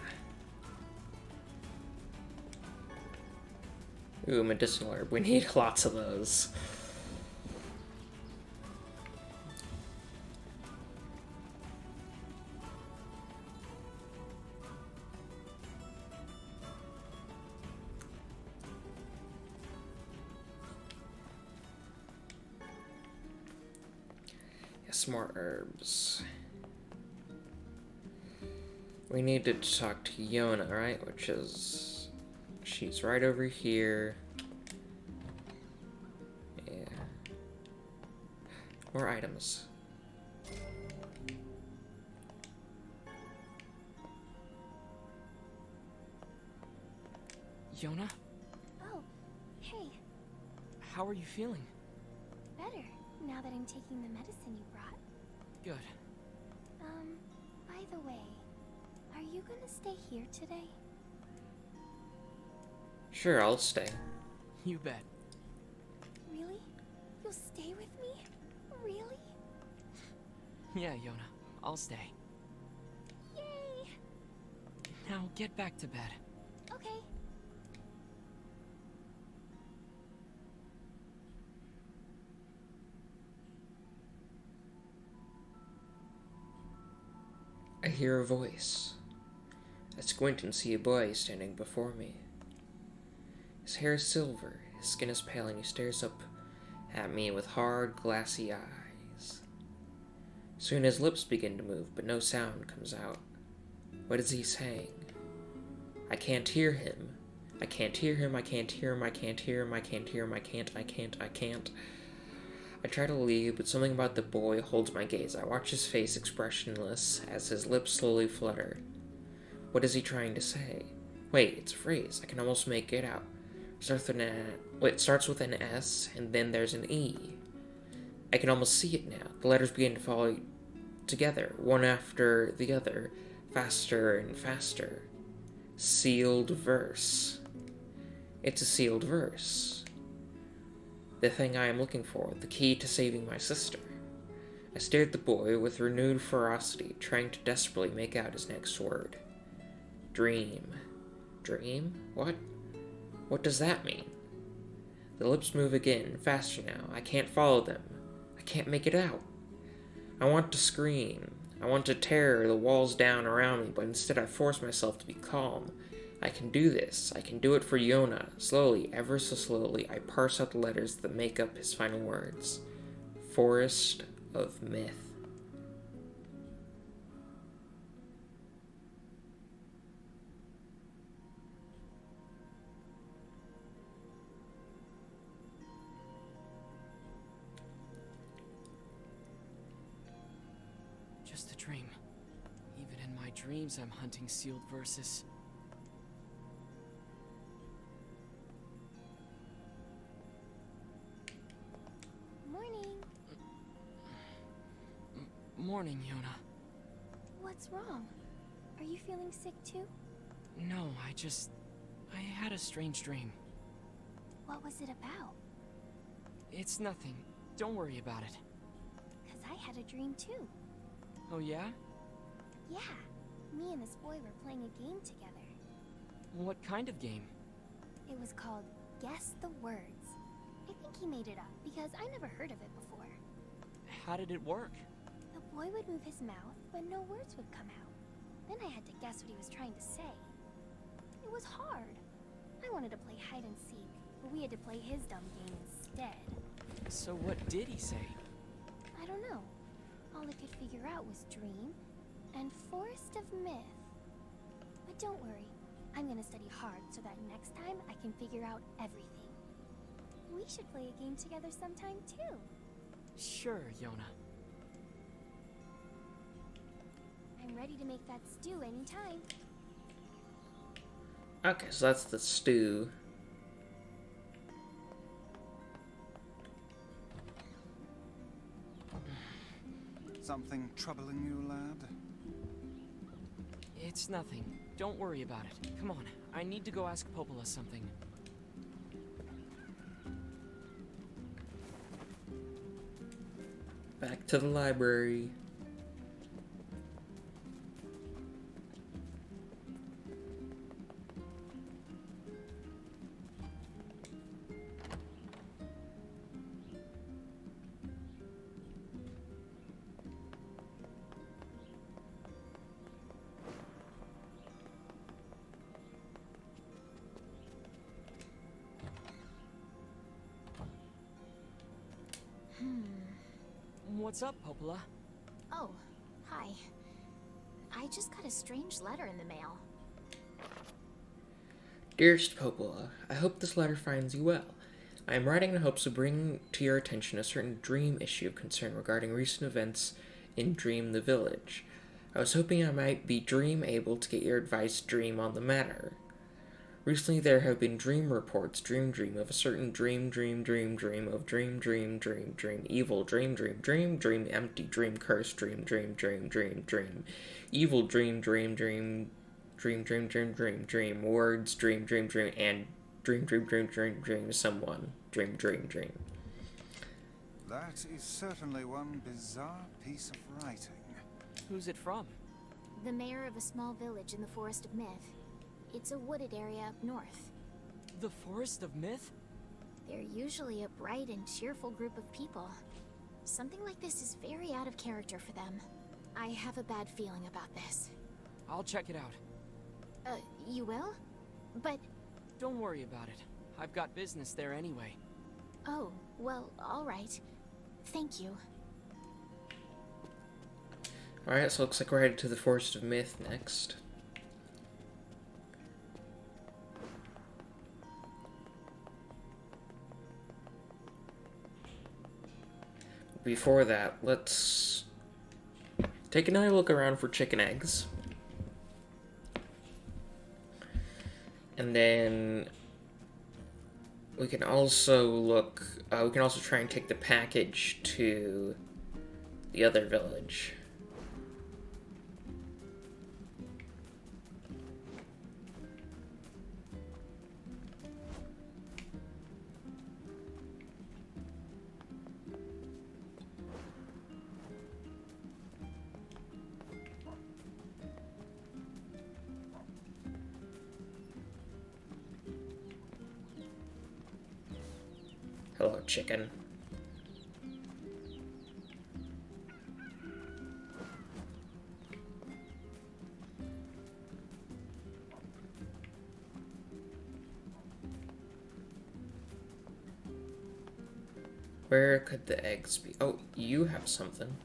Ooh, medicinal herb. We need lots of those. Yes, more herbs. We need to talk to Yona, right? Which is... she's right over here. Yeah. More items. Yona, Oh, hey, how are you feeling? better now that I'm taking the medicine you brought. Good. By the way, are you gonna stay here today? Sure, I'll stay. You bet. Really? You'll stay with me? Really? Yeah, Yona, I'll stay. Yay! Now get back to bed. Okay. I hear a voice. I squint and see a boy standing before me. His hair is silver, his skin is pale, and he stares up at me with hard, glassy eyes. Soon his lips begin to move, but no sound comes out. What is he saying? I can't hear him. I can't hear him, I can't hear him, I can't hear him, I can't hear him, I can't. I try to leave, but something about the boy holds my gaze. I watch his face expressionless as his lips slowly flutter. What is he trying to say? Wait, it's a phrase. I can almost make it out. It starts with an S, and then there's an E. I can almost see it now. The letters begin to fall together, one after the other, faster and faster. Sealed verse. It's a sealed verse. The thing I am looking for, the key to saving my sister. I stared at the boy with renewed ferocity, trying to desperately make out his next word. Dream. Dream? What? What does that mean? The lips move again, faster now. I can't follow them. I can't make it out. I want to scream. I want to tear the walls down around me, but instead I force myself to be calm. I can do this. I can do it for Yona. Slowly, ever so slowly, I parse out the letters that make up his final words. Forest of Myth. Just a dream. Even in my dreams, I'm hunting sealed verses. Morning. Morning, Yona. What's wrong? Are you feeling sick too? No, I had a strange dream. What was it about? It's nothing. Don't worry about it. 'Cause I had a dream too. Oh yeah? Yeah. Me and this boy were playing a game together. What kind of game? It was called Guess the Words. I think he made it up because I never heard of it before. How did it work? The boy would move his mouth, but no words would come out. Then I had to guess what he was trying to say. It was hard. I wanted to play hide and seek, but we had to play his dumb game instead. So what did he say? I don't know. All I could figure out was dream and forest of myth. But don't worry, I'm gonna study hard so that next time I can figure out everything. We should play a game together sometime too. Sure, Yona. I'm ready to make that stew anytime. Okay, so that's the stew. Something troubling you, lad? It's nothing. Don't worry about it. Come on, I need to go ask Popola something. Back to the library. What's up, Popola? Oh, hi. I just got a strange letter in the mail. Dearest Popola, I hope this letter finds you well. I am writing in hopes to bring to your attention a certain dream issue of concern regarding recent events in Dream the Village. I was hoping I might be able to get your advice on the matter. Recently there have been dream reports, dream of a certain dream of dream, evil dream, empty dream, curse, dream, evil dream, words, dream, and dream, someone, dream. That is certainly one bizarre piece of writing. Who's it from? The mayor of a small village in the Forest of Myth. It's a wooded area up north. The Forest of Myth? They're usually a bright and cheerful group of people. Something like this is very out of character for them. I have a bad feeling about this. I'll check it out. You will? But... Don't worry about it. I've got business there anyway. Oh, well, alright. Thank you. Alright, so looks like we're headed to the Forest of Myth next. Before that, let's take another look around for chicken eggs. And then we can also try and take the package to the other village. Hello, chicken. Where could the eggs be? Oh, you have something.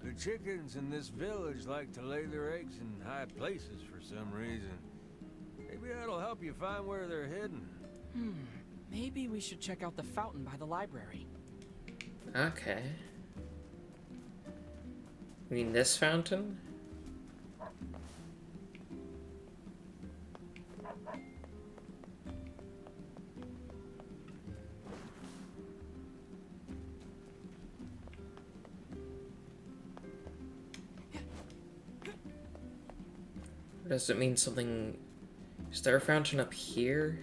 The chickens in this village like to lay their eggs in high places for some reason. Maybe that'll help you find where they're hidden. Maybe we should check out the fountain by the library. Okay. You mean this fountain? Or does it mean something? Is there a fountain up here?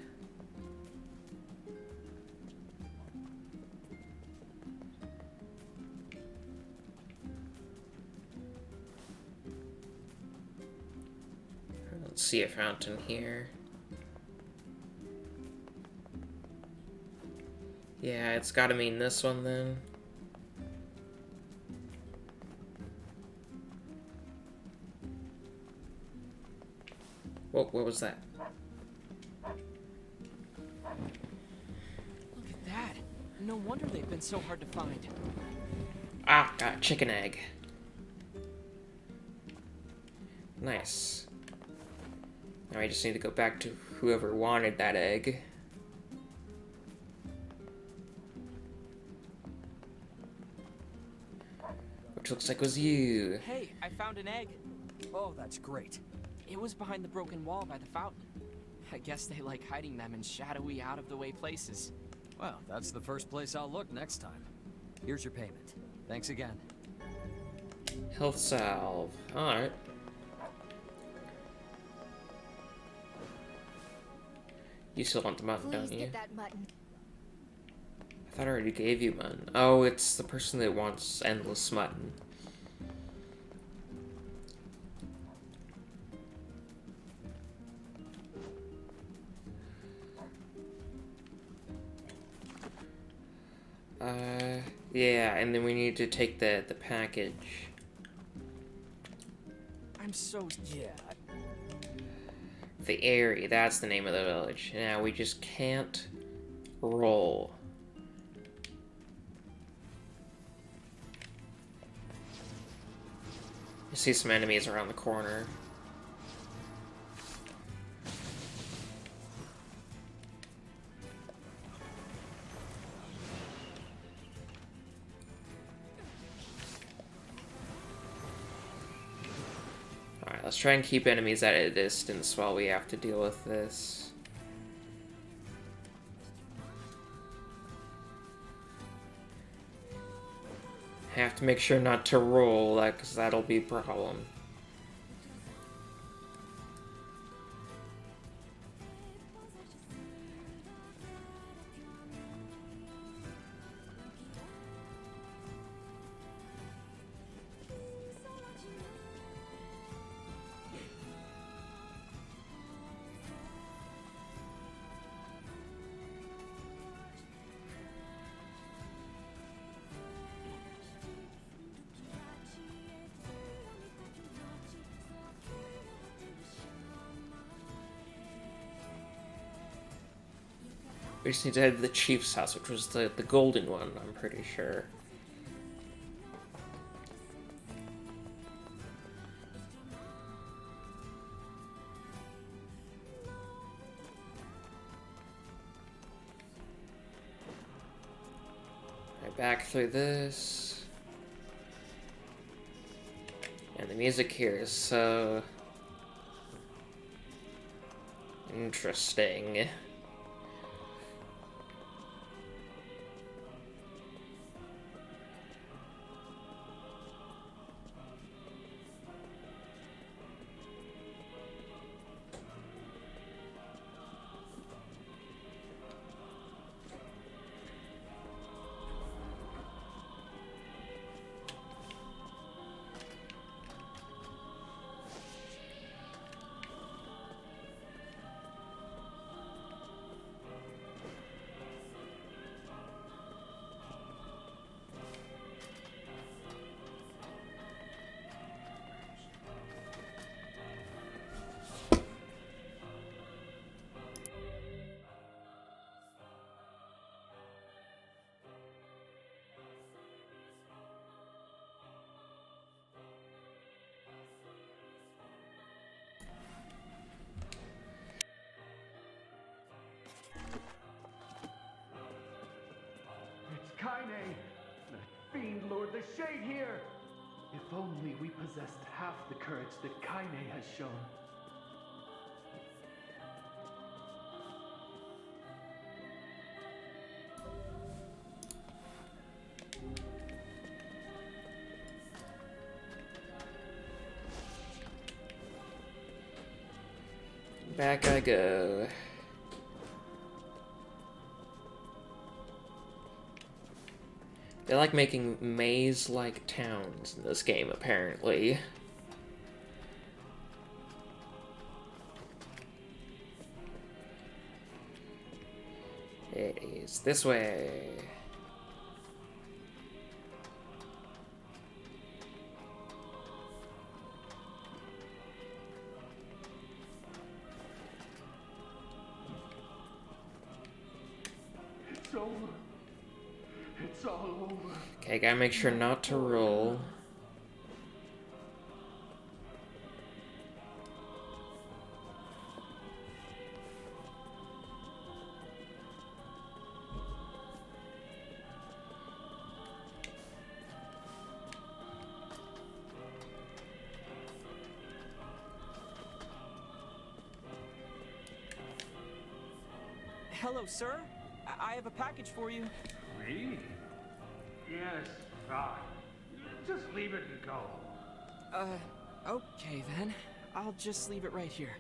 I don't see a fountain here. Yeah, it's gotta mean this one then. What was that? Look at that. No wonder they've been so hard to find. Ah, got a chicken egg. Nice. Now I just need to go back to whoever wanted that egg. Which looks like was you. Hey, I found an egg. Oh, that's great. It was behind the broken wall by the fountain. I guess they like hiding them in shadowy, out-of-the-way places. Well, that's the first place I'll look next time. Here's your payment. Thanks again. Health salve. Alright. You still want the mutton, Please don't you? get that mutton. I thought I already gave you mutton. Oh, it's the person that wants endless mutton. Yeah, and then we need to take the package. I'm so... Yeah. The Airy, that's the name of the village. Now we just can't roll. I see some enemies around the corner. Alright, let's try and keep enemies at a distance while we have to deal with this. Have to make sure not to roll that, because that'll be a problem. We just need to head to the chief's house, which was the golden one, I'm pretty sure. Right, back through this. And the music here is so interesting. the shade here! If only we possessed half the courage that Kaine has shown. Back I go. They like making maze-like towns in this game, apparently. It is this way. It's over. It's all over. Okay, gotta make sure not to roll. Hello, sir. I have a package for you. Me? Yes, fine. Just leave it and go. Okay then. I'll just leave it right here.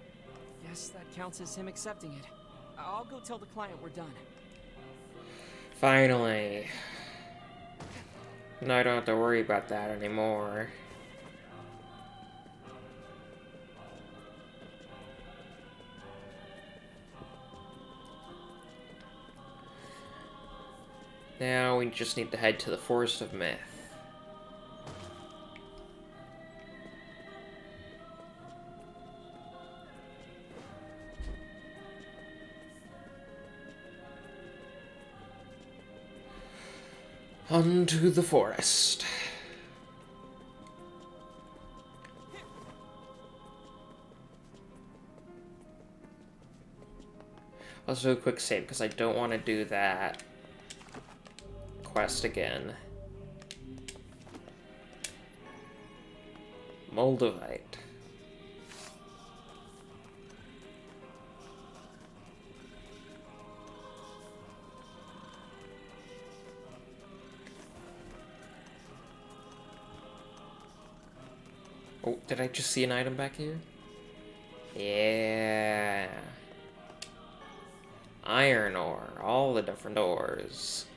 Guess that counts as him accepting it. I'll go tell the client we're done. Finally. Now I don't have to worry about that anymore. Now we just need to head to the Forest of Myth. Onto the forest. Let's do a quick save because I don't want to do that quest again. Moldavite. Oh, did I just see an item back here? Yeah. Iron ore, all the different ores.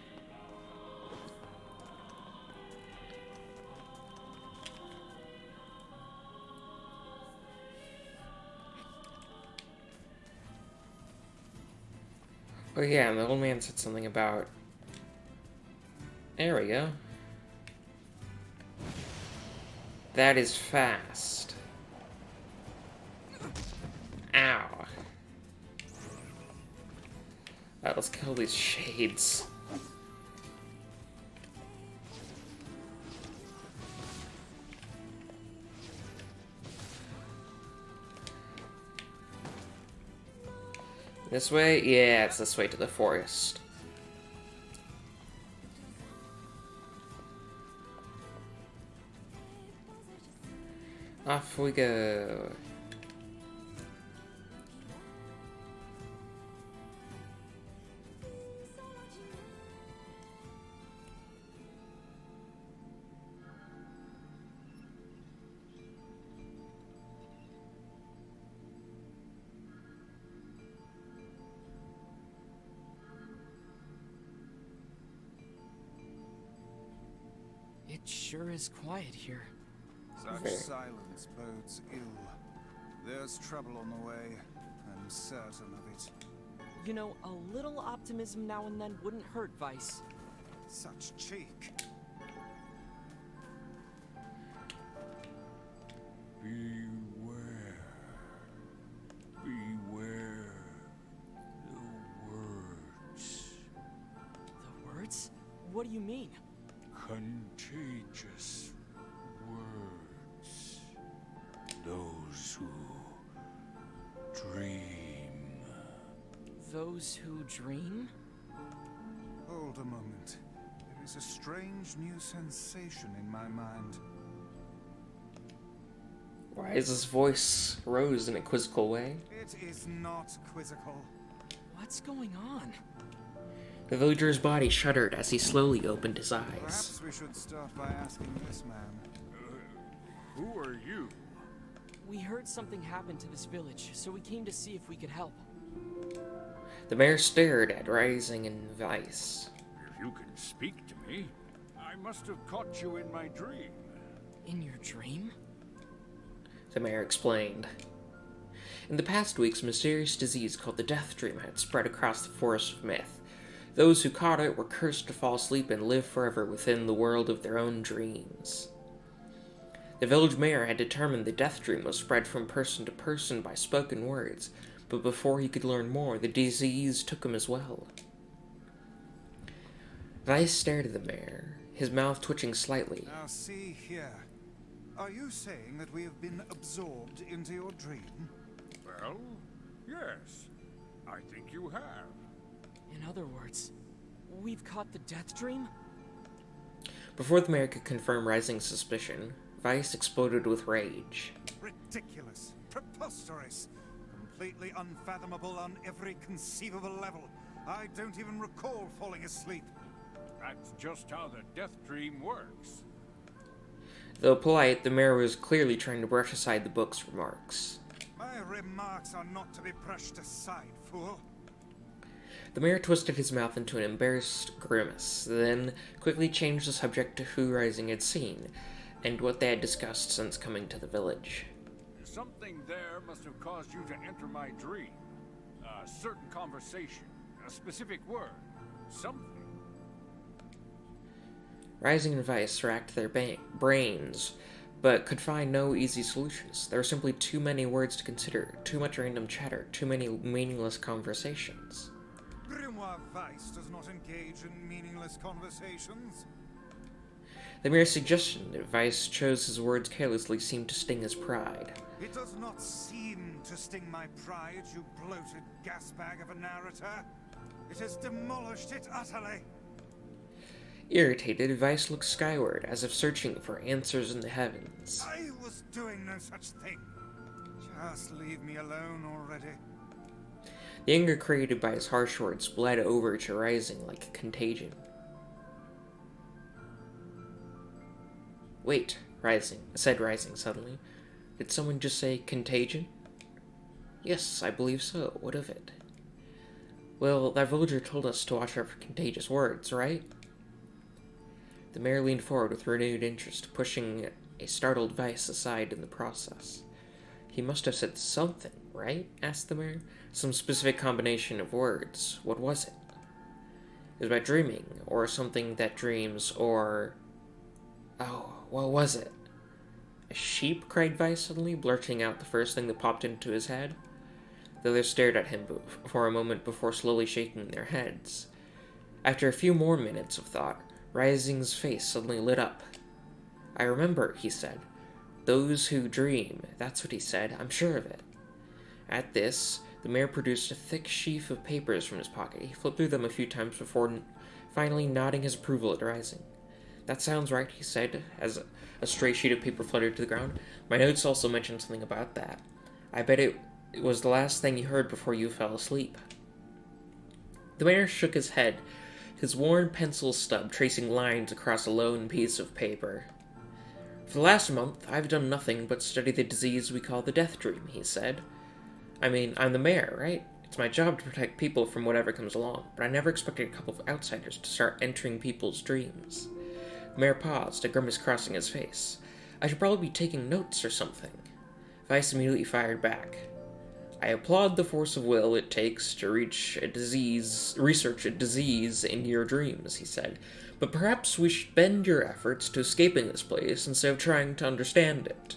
Oh yeah, and the old man said something about... There we go. That is fast. Ow. Alright, let's kill these shades. This way? Yeah, it's this way to the forest. Off we go. It sure is quiet here. Such silence bodes ill. There's trouble on the way. I'm certain of it. You know, a little optimism now and then wouldn't hurt, Vice. Such cheek. Beware. Beware. The words. The words? What do you mean? Contagious words. Those who dream. Those who dream? Hold a moment. is a strange new sensation in my mind. Rise's voice rose in a quizzical way. It is not quizzical. What's going on? The villager's body shuddered as he slowly opened his eyes. Perhaps we should start by asking this man. Who are you? We heard something happened to this village, so we came to see if we could help. The mayor stared at Rising and Vice. If you can speak to me, I must have caught you in my dream. In your dream? The mayor explained. In the past weeks, a mysterious disease called the Death Dream had spread across the Forest of Myth. Those who caught it were cursed to fall asleep and live forever within the world of their own dreams. The village mayor had determined the Death Dream was spread from person to person by spoken words, but before he could learn more, the disease took him as well. Vice stared at the mayor, his mouth twitching slightly. Now see here. Are you saying that we have been absorbed into your dream? Well, yes. I think you have. In other words, we've caught the Death Dream? Before the mayor could confirm Rising's suspicion, Vice exploded with rage. Ridiculous. Preposterous. Completely unfathomable on every conceivable level. I don't even recall falling asleep. That's just how the Death Dream works. Though polite, the mayor was clearly trying to brush aside the book's remarks. My remarks are not to be brushed aside, fool. The mayor twisted his mouth into an embarrassed grimace, then quickly changed the subject to who Rising had seen, and what they had discussed since coming to the village. Something there must have caused you to enter my dream. A certain conversation, a specific word, something. Rising and Vice racked their brains, but could find no easy solutions. There were simply too many words to consider, too much random chatter, too many meaningless conversations. Grimoire Vice does not engage in meaningless conversations. The mere suggestion that Vice chose his words carelessly seemed to sting his pride. It does not seem to sting my pride, you bloated gasbag of a narrator. It has demolished it utterly. Irritated, Vice looked skyward, as if searching for answers in the heavens. I was doing no such thing. Just leave me alone already. The anger created by his harsh words bled over to Rising like a contagion. Wait, said Rising suddenly. Did someone just say contagion? Yes, I believe so. What of it? Well, that villager told us to watch out for contagious words, right? The mayor leaned forward with renewed interest, pushing a startled Vice aside in the process. He must have said something, right? Asked the mayor. Some specific combination of words. What was it? It was about dreaming, or something that dreams, or... Oh, what was it? A sheep? Cried Vice suddenly, blurting out the first thing that popped into his head. The others stared at him for a moment before slowly shaking their heads. After a few more minutes of thought, Rising's face suddenly lit up. I remember, he said. Those who dream. That's what he said. I'm sure of it. At this, the mayor produced a thick sheaf of papers from his pocket. He flipped through them a few times before finally nodding his approval at Rising. That sounds right, he said, as a stray sheet of paper fluttered to the ground. My notes also mentioned something about that. I bet it was the last thing you heard before you fell asleep. The mayor shook his head, his worn pencil stub tracing lines across a lone piece of paper. For the last month, I've done nothing but study the disease we call the Death Dream, he said. I mean, I'm the mayor, right? It's my job to protect people from whatever comes along, but I never expected a couple of outsiders to start entering people's dreams. The mayor paused, a grimace crossing his face. I should probably be taking notes or something. Vice immediately fired back. I applaud the force of will it takes to research a disease in your dreams, he said, but perhaps we should bend your efforts to escaping this place instead of trying to understand it.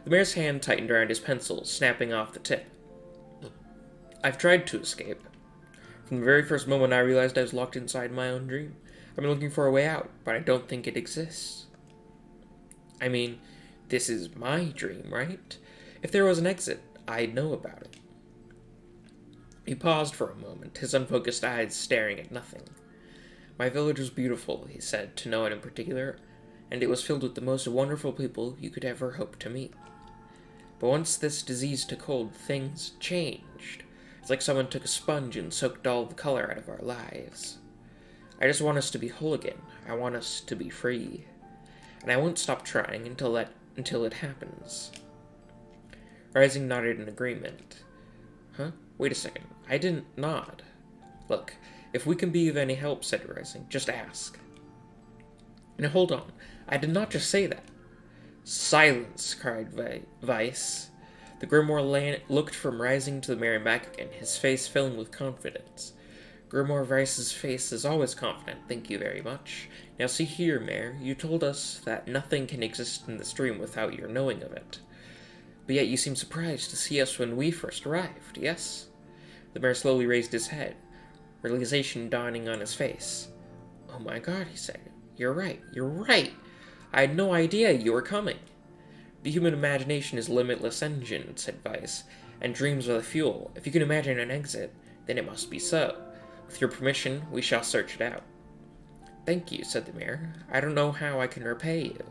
The mayor's hand tightened around his pencil, snapping off the tip. I've tried to escape. From the very first moment I realized I was locked inside my own dream. I've been looking for a way out, but I don't think it exists. I mean, this is my dream, right? If there was an exit, I'd know about it. He paused for a moment, his unfocused eyes staring at nothing. My village was beautiful, he said, to no one in particular, and it was filled with the most wonderful people you could ever hope to meet. But once this disease took hold, things changed. It's like someone took a sponge and soaked all the color out of our lives. I just want us to be whole again. I want us to be free. And I won't stop trying until it happens. Rising nodded in agreement. Huh? Wait a second. I didn't nod. Look, if we can be of any help, said Rising, just ask. Now hold on. I did not just say that. Silence, cried Weiss. The Grimoire looked from Rising to the mayor and back again, his face filling with confidence. Grimoire Weiss's face is always confident, thank you very much. Now see here, Mayor, you told us that nothing can exist in this dream without your knowing of it. But yet you seem surprised to see us when we first arrived, yes? The mayor slowly raised his head, realization dawning on his face. Oh my god, he said. You're right. I had no idea you were coming. The human imagination is a limitless engine, said Weiss, and dreams are the fuel. If you can imagine an exit, then it must be so. With your permission, we shall search it out. Thank you, said the mayor. I don't know how I can repay you.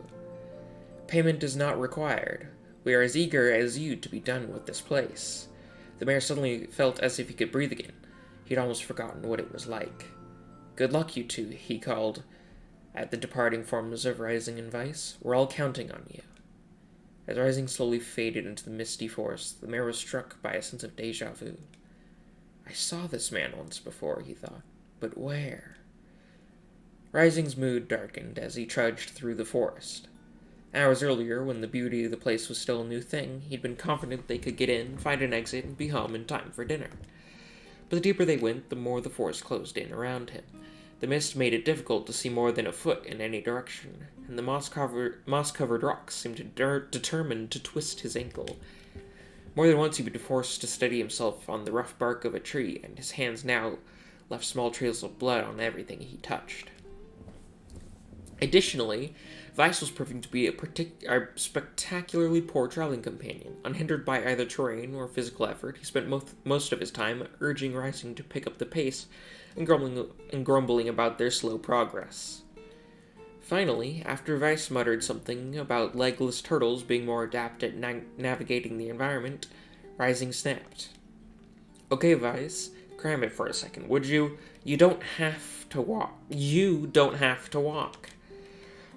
Payment is not required. We are as eager as you to be done with this place. The mayor suddenly felt as if he could breathe again. He'd almost forgotten what it was like. Good luck, you two, he called at the departing forms of Rising and Weiss. We're all counting on you. As Rising slowly faded into the misty forest, the mayor was struck by a sense of déjà vu. I saw this man once before, he thought, but where? Rising's mood darkened as he trudged through the forest. Hours earlier, when the beauty of the place was still a new thing, he'd been confident they could get in, find an exit, and be home in time for dinner. But the deeper they went, the more the forest closed in around him. The mist made it difficult to see more than a foot in any direction, and the moss-covered rocks seemed determined to twist his ankle. More than once he'd been forced to steady himself on the rough bark of a tree, and his hands now left small trails of blood on everything he touched. Additionally, Weiss was proving to be a spectacularly poor traveling companion. Unhindered by either terrain or physical effort, he spent most of his time urging Rising to pick up the pace and grumbling about their slow progress. Finally, after Weiss muttered something about legless turtles being more adept at navigating the environment, Rising snapped. Okay, Weiss, cram it for a second, would you? You don't have to walk.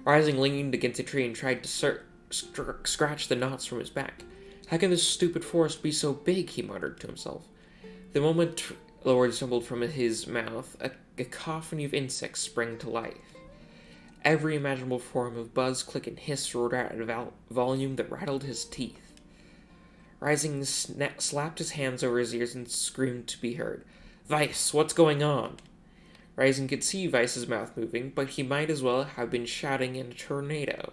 Rising leaned against a tree and tried to scratch the knots from his back. How can this stupid forest be so big, he muttered to himself. The moment the words tumbled from his mouth, a cacophony of insects sprang to life. Every imaginable form of buzz, click, and hiss roared out at a volume that rattled his teeth. Rising slapped his hands over his ears and screamed to be heard. Weiss, what's going on? Rising could see Weiss's mouth moving, but he might as well have been shouting in a tornado.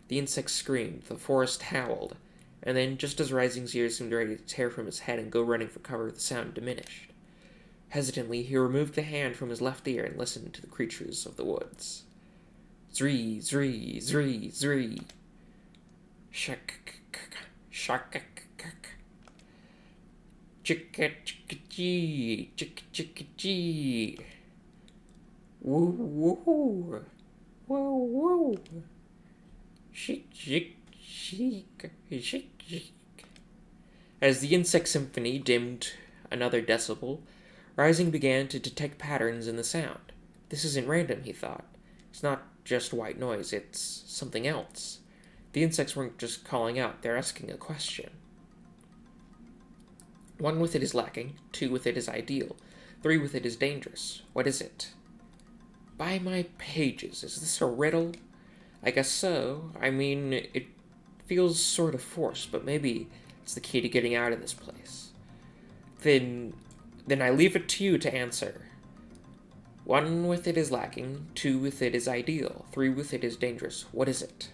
The insects screamed, the forest howled, and then, just as Rising's ears seemed ready to tear from his head and go running for cover, the sound diminished. Hesitantly, he removed the hand from his left ear and listened to the creatures of the woods. Zree, zree, zree, zree. Shak, shak, chicka, chicka, gee, chicka, chicka, gee. Woo, woo, woo, woo. Shik, shik, shik, shik, shik. As the insect symphony dimmed another decibel, Rising began to detect patterns in the sound. This isn't random, he thought. It's not just white noise, it's something else. The insects weren't just calling out, they're asking a question. 1 with it is lacking, 2 with it is ideal, 3 with it is dangerous. What is it? By my pages, is this a riddle? I guess so. I mean, it feels sort of forced, but maybe it's the key to getting out of this place. Then I leave it to you to answer. 1 with it is lacking, 2 with it is ideal, 3 with it is dangerous. What is it?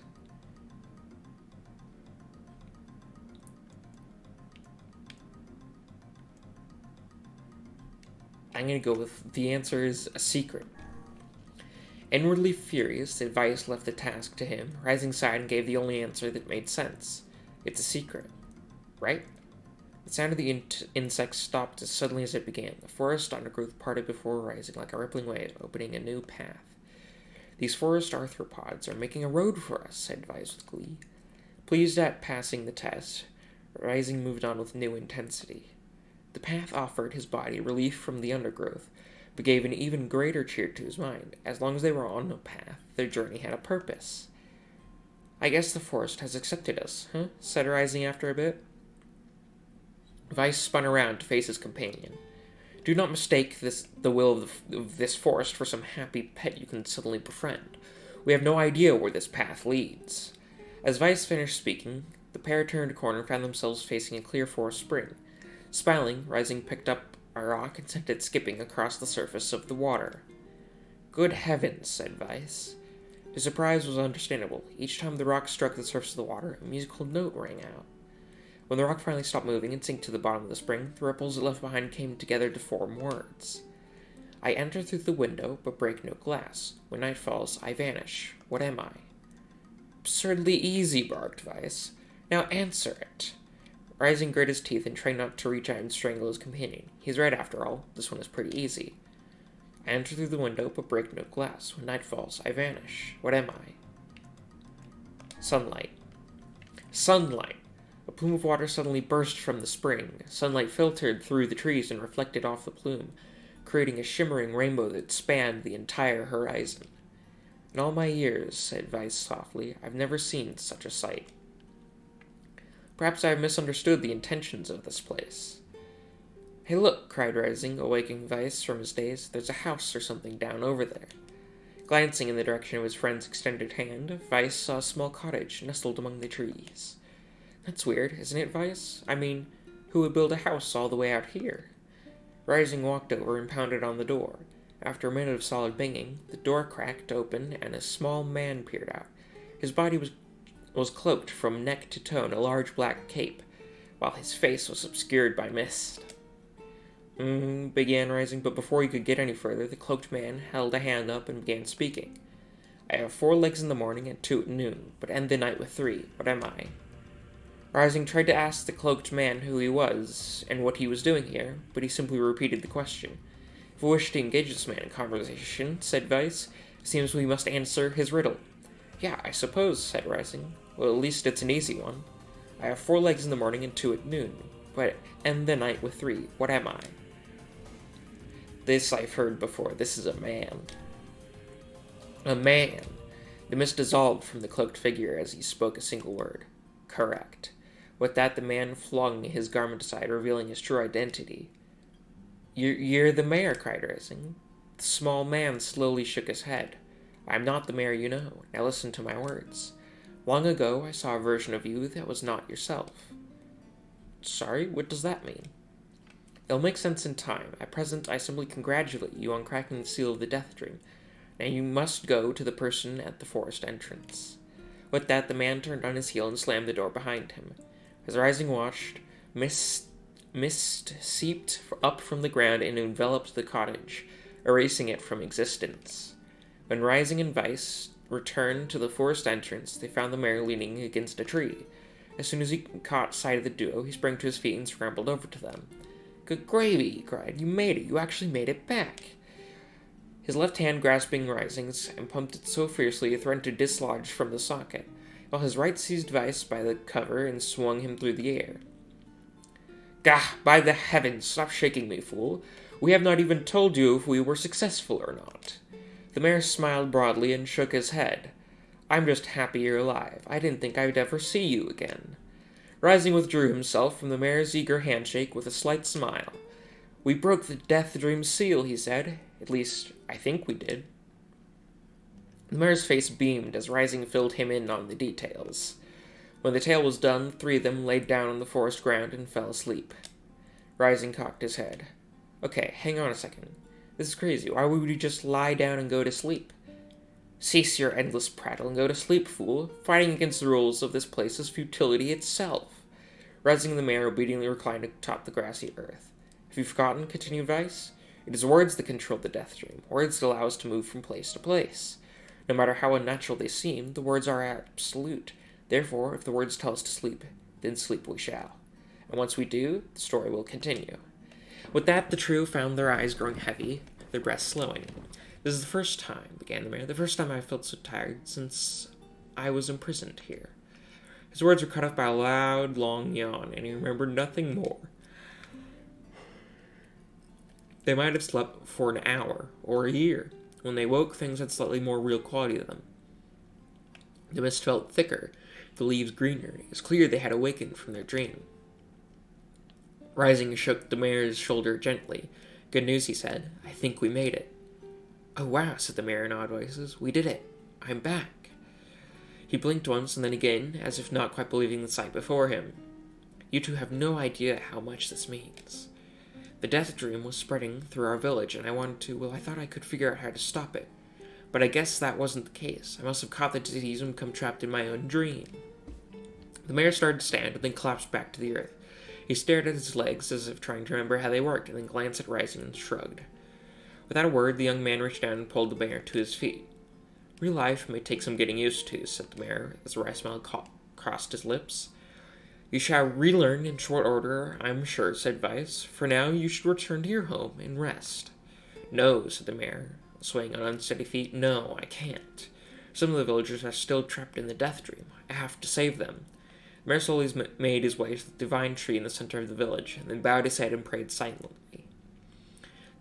I'm going to go with the answer is a secret. Inwardly furious that Weiss left the task to him, Rising sighed and gave the only answer that made sense. It's a secret. Right? The sound of the insects stopped as suddenly as it began. The forest undergrowth parted before rising like a rippling wave, opening a new path. "These forest arthropods are making a road for us," said Vice with glee. Pleased at passing the test, Rising moved on with new intensity. The path offered his body relief from the undergrowth, but gave an even greater cheer to his mind. As long as they were on a path, their journey had a purpose. "I guess the forest has accepted us, huh?" said Rising after a bit. Vice spun around to face his companion. "Do not mistake the will of this forest for some happy pet you can suddenly befriend. We have no idea where this path leads." As Vice finished speaking, the pair turned a corner and found themselves facing a clear forest spring. Smiling, Rising picked up a rock and sent it skipping across the surface of the water. "Good heavens," said Vice. His surprise was understandable. Each time the rock struck the surface of the water, a musical note rang out. When the rock finally stopped moving and sank to the bottom of the spring, the ripples it left behind came together to form words. "I enter through the window, but break no glass. When night falls, I vanish. What am I?" "Absurdly easy," barked Vice. "Now answer it." Rising grit his teeth and tried not to reach out and strangle his companion. He's right after all. This one is pretty easy. "I enter through the window, but break no glass. When night falls, I vanish. What am I?" Sunlight. Sunlight! A plume of water suddenly burst from the spring. Sunlight filtered through the trees and reflected off the plume, creating a shimmering rainbow that spanned the entire horizon. "In all my years," said Vice softly, "I've never seen such a sight. Perhaps I have misunderstood the intentions of this place." "Hey, look," cried Rising, awaking Vice from his daze. "There's a house or something down over there." Glancing in the direction of his friend's extended hand, Vice saw a small cottage nestled among the trees. "That's weird, isn't it, Vice? I mean, who would build a house all the way out here?" Rising walked over and pounded on the door. After a minute of solid banging, the door cracked open and a small man peered out. His body was cloaked from neck to toe in a large black cape, while his face was obscured by mist. Began Rising, but before he could get any further, the cloaked man held a hand up and began speaking. "I have 4 legs in the morning and 2 at noon, but end the night with 3. What am I?" Rising tried to ask the cloaked man who he was and what he was doing here, but he simply repeated the question. "If we wish to engage this man in conversation," said Vice, "it seems we must answer his riddle." "Yeah, I suppose," said Rising. "Well, at least it's an easy one. I have 4 legs in the morning and 2 at noon, but end the night with 3. What am I?" "This I've heard before. This is a man." "A man!" The mist dissolved from the cloaked figure as he spoke a single word. "Correct." With that, the man flung his garment aside, revealing his true identity. You're the mayor," cried Rising. The small man slowly shook his head. "I'm not the mayor you know. Now listen to my words. Long ago, I saw a version of you that was not yourself." "Sorry, what does that mean?" "It'll make sense in time. At present, I simply congratulate you on cracking the seal of the Death Dream. Now you must go to the person at the forest entrance." With that, the man turned on his heel and slammed the door behind him. As Rising watched, mist seeped up from the ground and enveloped the cottage, erasing it from existence. When Rising and Vice returned to the forest entrance, they found the mayor leaning against a tree. As soon as he caught sight of the duo, he sprang to his feet and scrambled over to them. "Good gravy!" he cried. "You made it! You actually made it back!" His left hand grasping Rising's and pumped it so fiercely it threatened to dislodge from the socket, while his right seized Vice by the cover and swung him through the air. "Gah! By the heavens! Stop shaking me, fool! We have not even told you if we were successful or not." The mayor smiled broadly and shook his head. "I'm just happy you're alive. I didn't think I'd ever see you again." Rising withdrew himself from the mayor's eager handshake with a slight smile. "We broke the Death Dream seal," he said. "At least, I think we did." The mayor's face beamed as Rising filled him in on the details. When the tale was done, the 3 of them laid down on the forest ground and fell asleep. Rising cocked his head. "Okay, hang on a second. This is crazy. Why would we just lie down and go to sleep?" "Cease your endless prattle and go to sleep, fool. Fighting against the rules of this place is futility itself." Rising, the mayor obediently reclined atop the grassy earth. "Have you forgotten?" continued Vice. "It is words that control the Death Dream. Words that allow us to move from place to place. No matter how unnatural they seem, the words are absolute. Therefore, if the words tell us to sleep, then sleep we shall. And once we do, the story will continue. With that, the trio found their eyes growing heavy, their breaths slowing. This is the first time, began the mayor, the first time I felt so tired since I was imprisoned here. His words were cut off by a loud, long yawn, and he remembered nothing more. They might have slept for an hour, or a year. When they woke, things had slightly more real quality to them. The mist felt thicker, the leaves greener. It was clear they had awakened from their dream. Rising, he shook the mayor's shoulder gently. Good news, he said. I think we made it. Oh wow, said the mayor in odd voices. We did it. I'm back. He blinked once and then again, as if not quite believing the sight before him. You two have no idea how much this means. The death dream was spreading through our village, and I thought I could figure out how to stop it. But I guess that wasn't the case. I must have caught the disease and become trapped in my own dream. The mayor started to stand, and then collapsed back to the earth. He stared at his legs as if trying to remember how they worked, and then glanced at Rising and shrugged. Without a word, the young man reached down and pulled the mayor to his feet. Real life may take some getting used to, said the mayor, as a wry smile crossed his lips. You shall relearn in short order, I'm sure, said Vice. For now, you should return to your home and rest. No, said the mayor, swaying on unsteady feet. No, I can't. Some of the villagers are still trapped in the death dream. I have to save them. The mayor slowly made his way to the divine tree in the center of the village, and then bowed his head and prayed silently.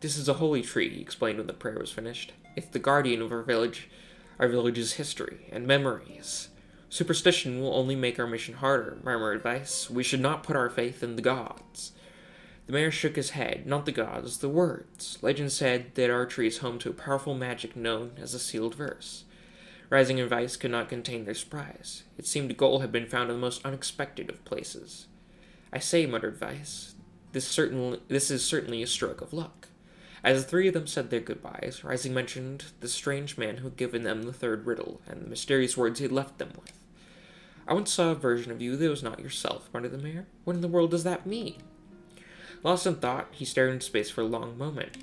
This is a holy tree, he explained when the prayer was finished. It's the guardian of our village's history and memories. Superstition will only make our mission harder, murmured Vice. We should not put our faith in the gods. The mayor shook his head. Not the gods, the words. Legend said that our tree is home to a powerful magic known as the sealed verse. Rising and Vice could not contain their surprise. It seemed gold had been found in the most unexpected of places. I say, muttered Vice, this is certainly a stroke of luck. As the three of them said their goodbyes, Rising mentioned the strange man who had given them the third riddle, and the mysterious words he had left them with. I once saw a version of you that was not yourself, muttered the mayor. What in the world does that mean? Lost in thought, he stared into space for a long moment.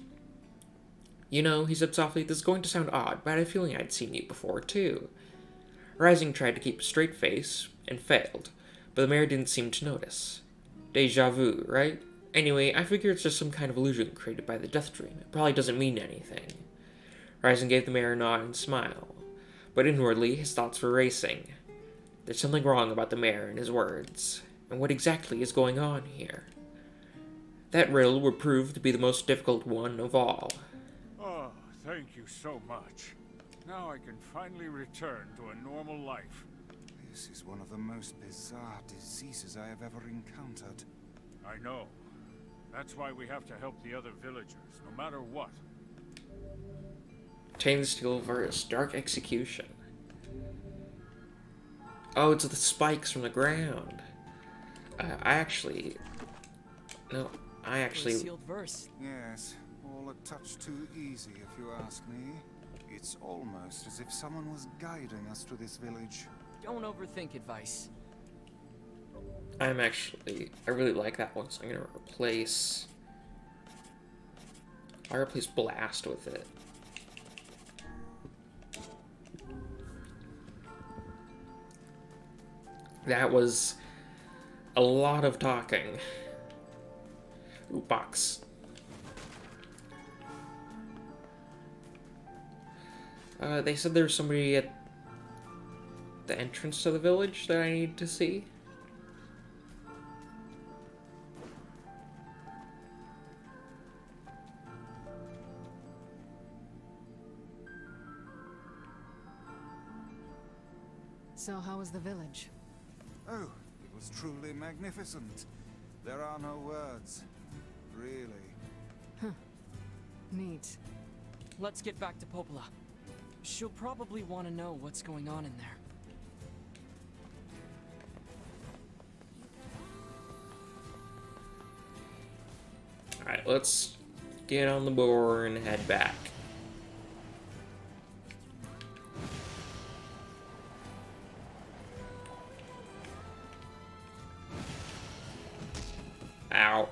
You know, he said softly, this is going to sound odd, but I had a feeling I'd seen you before, too. Rising tried to keep a straight face, and failed, but the mayor didn't seem to notice. Deja vu, right? Anyway, I figure it's just some kind of illusion created by the death dream. It probably doesn't mean anything. Rising gave the mayor a nod and smile, but inwardly his thoughts were racing. There's something wrong about the mayor and his words, and what exactly is going on here? That riddle would prove to be the most difficult one of all. Oh, thank you so much. Now I can finally return to a normal life. This is one of the most bizarre diseases I have ever encountered. I know. That's why we have to help the other villagers, no matter what. Chain the Steel verse, Dark Execution. Oh, it's the spikes from the ground. Sealed verse. Yes, all a touch too easy if you ask me. It's almost as if someone was guiding us to this village. Don't overthink advice. I really like that one, so I'm gonna replace... I'll replace Blast with it. That was a lot of talking. Ooh, box. They said there was somebody at the entrance to the village that I need to see. So how was the village? Oh, it was truly magnificent. There are no words. Really. Huh. Neat. Let's get back to Popola. She'll probably want to know what's going on in there. Alright, let's get on the board and head back. Ow.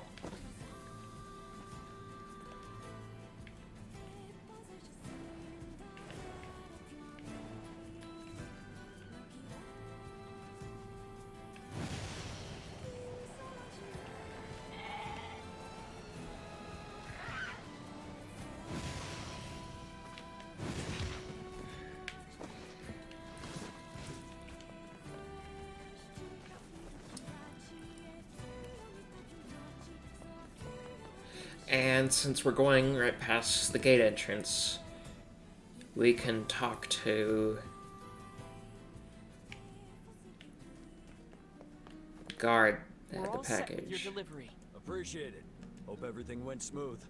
And since we're going right past the gate entrance, we can talk to guard We're at the all set with your package. delivery. Appreciate it. Hope everything went smooth.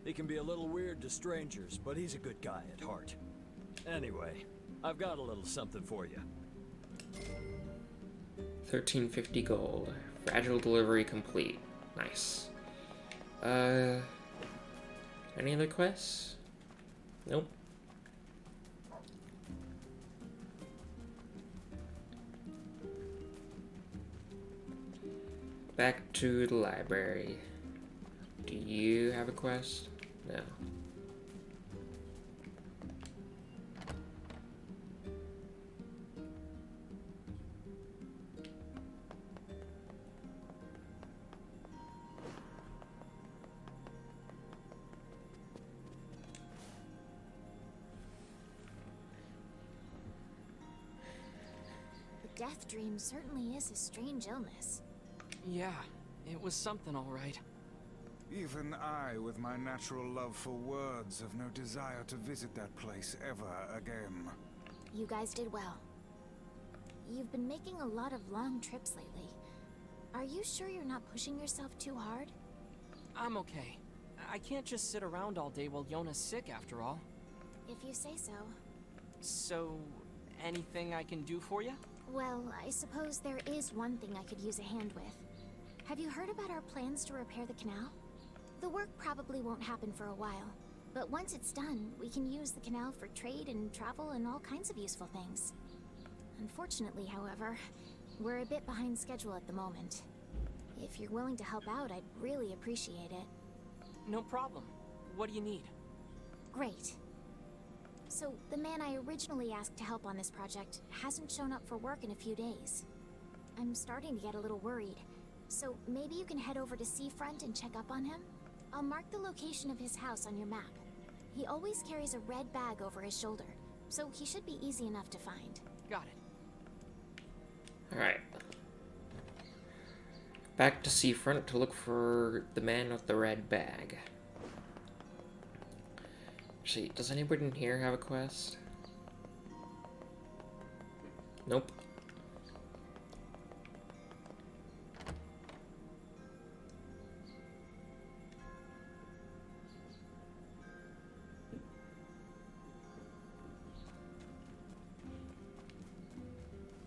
He can be a little weird to strangers, but he's a good guy at heart. Anyway, I've got a little something for you. 1350 gold. Fragile delivery complete. Nice. Any other quests? Nope. Back to the library. Do you have a quest? No. The death dream certainly is a strange illness. Yeah, it was something all right. Even I, with my natural love for words, have no desire to visit that place ever again. You guys did well. You've been making a lot of long trips lately. Are you sure you're not pushing yourself too hard? I'm okay. I can't just sit around all day while Yona's sick, after all. If you say so. So, anything I can do for you? Well, I suppose there is one thing I could use a hand with. Have you heard about our plans to repair the canal? The work probably won't happen for a while, but once it's done, we can use the canal for trade and travel and all kinds of useful things. Unfortunately, however, we're a bit behind schedule at the moment. If you're willing to help out, I'd really appreciate it. No problem. What do you need? Great. So, the man I originally asked to help on this project hasn't shown up for work in a few days. I'm starting to get a little worried, so maybe you can head over to Seafront and check up on him? I'll mark the location of his house on your map. He always carries a red bag over his shoulder, so he should be easy enough to find. Got it. Alright. Back to Seafront to look for the man with the red bag. Actually, does anybody in here have a quest? Nope.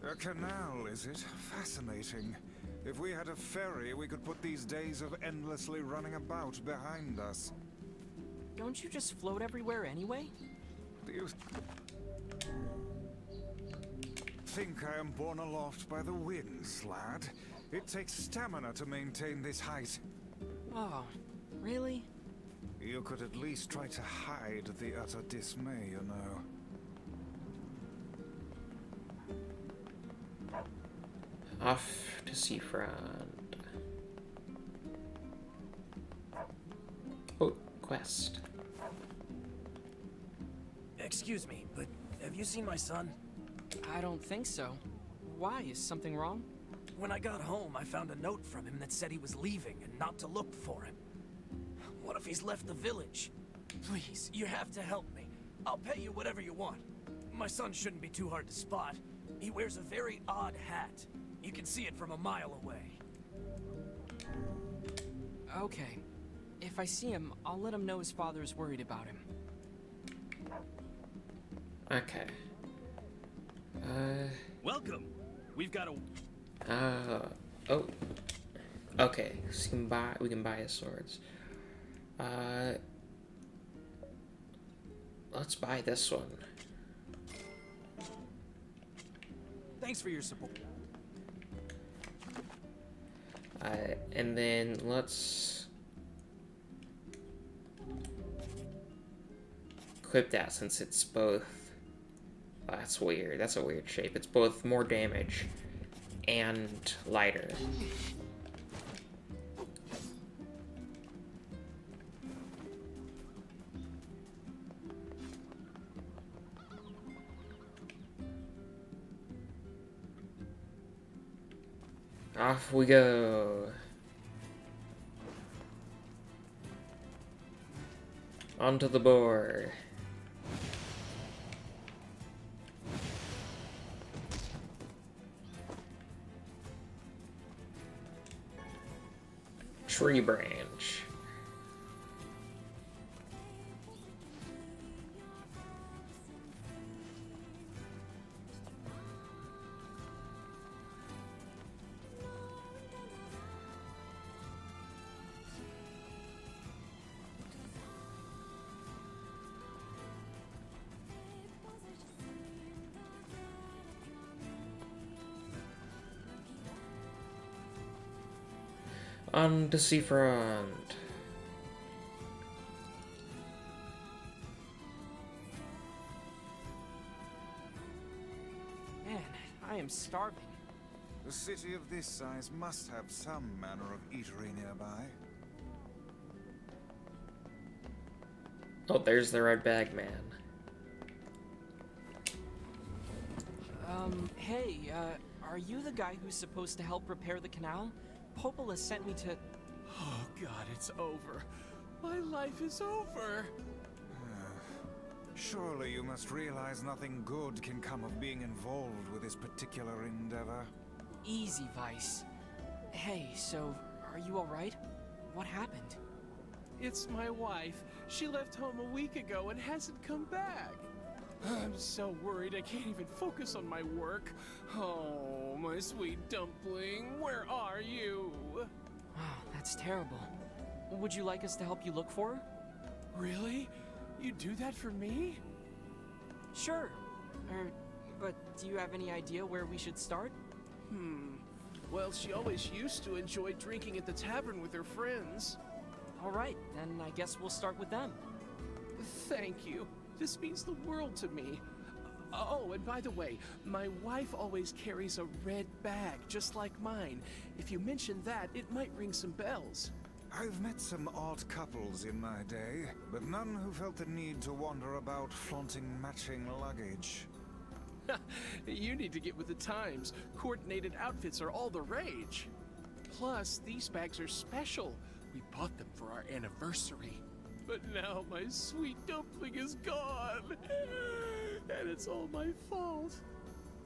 A canal, is it? Fascinating. If we had a ferry, we could put these days of endlessly running about behind us. Don't you just float everywhere anyway? Do you think I am borne aloft by the winds, lad? It takes stamina to maintain this height. Oh, really? You could at least try to hide the utter dismay, you know. Off to Seafront. Oh, quest. Excuse me, but have you seen my son? I don't think so. Why? Is something wrong? When I got home, I found a note from him that said he was leaving and not to look for him. What if he's left the village? Please, you have to help me. I'll pay you whatever you want. My son shouldn't be too hard to spot. He wears a very odd hat. You can see it from a mile away. Okay. If I see him, I'll let him know his father's worried about him. Okay. Welcome. We've got a... Oh. Okay, so we can buy his swords. Let's buy this one. Thanks for your support. And then let's equip that since it's both. Oh, that's weird. That's a weird shape. It's both more damage and lighter. Off we go. Onto the board. Tree branch. On the seafront. Man, I am starving. A city of this size must have some manner of eatery nearby. Oh, there's the red bag man. Hey, are you the guy who's supposed to help repair the canal? Popola sent me to... Oh god, it's over. My life is over. Surely you must realize nothing good can come of being involved with this particular endeavor. Easy, Vice. Hey, so, are you alright? What happened? It's my wife. She left home a week ago and hasn't come back. I'm so worried I can't even focus on my work. Oh, my sweet dumpling, where are you? Wow, that's terrible. Would you like us to help you look for her? Really? You do that for me? Sure. But do you have any idea where we should start? Well, she always used to enjoy drinking at the tavern with her friends. Alright, then I guess we'll start with them. Thank you. This means the world to me. Oh, and by the way, my wife always carries a red bag, just like mine. If you mention that, it might ring some bells. I've met some odd couples in my day, but none who felt the need to wander about flaunting matching luggage. You need to get with the times. Coordinated outfits are all the rage. Plus, these bags are special. We bought them for our anniversary. But now my sweet dumpling is gone. And it's all my fault.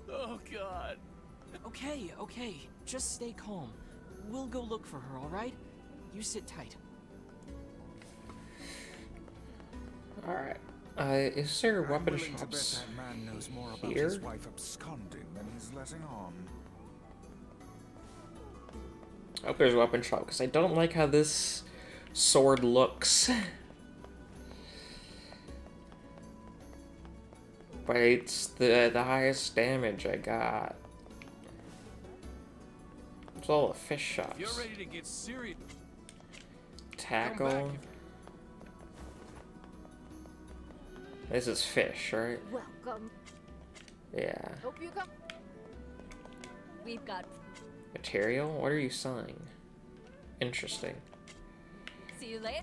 Oh, God. Okay, just stay calm. We'll go look for her, alright? You sit tight. Alright. Is there weapon I'm willing to bet shops that man knows more about here? his wife absconding than he's letting on. I hope there's a weapon shop, because I don't like how this sword looks. But it's the highest damage I got. It's all the fish shops. If you're ready to get serious. Tackle. This is fish, right? Welcome. Yeah. Hope you come. We've got Material? What are you selling? Interesting. see you later.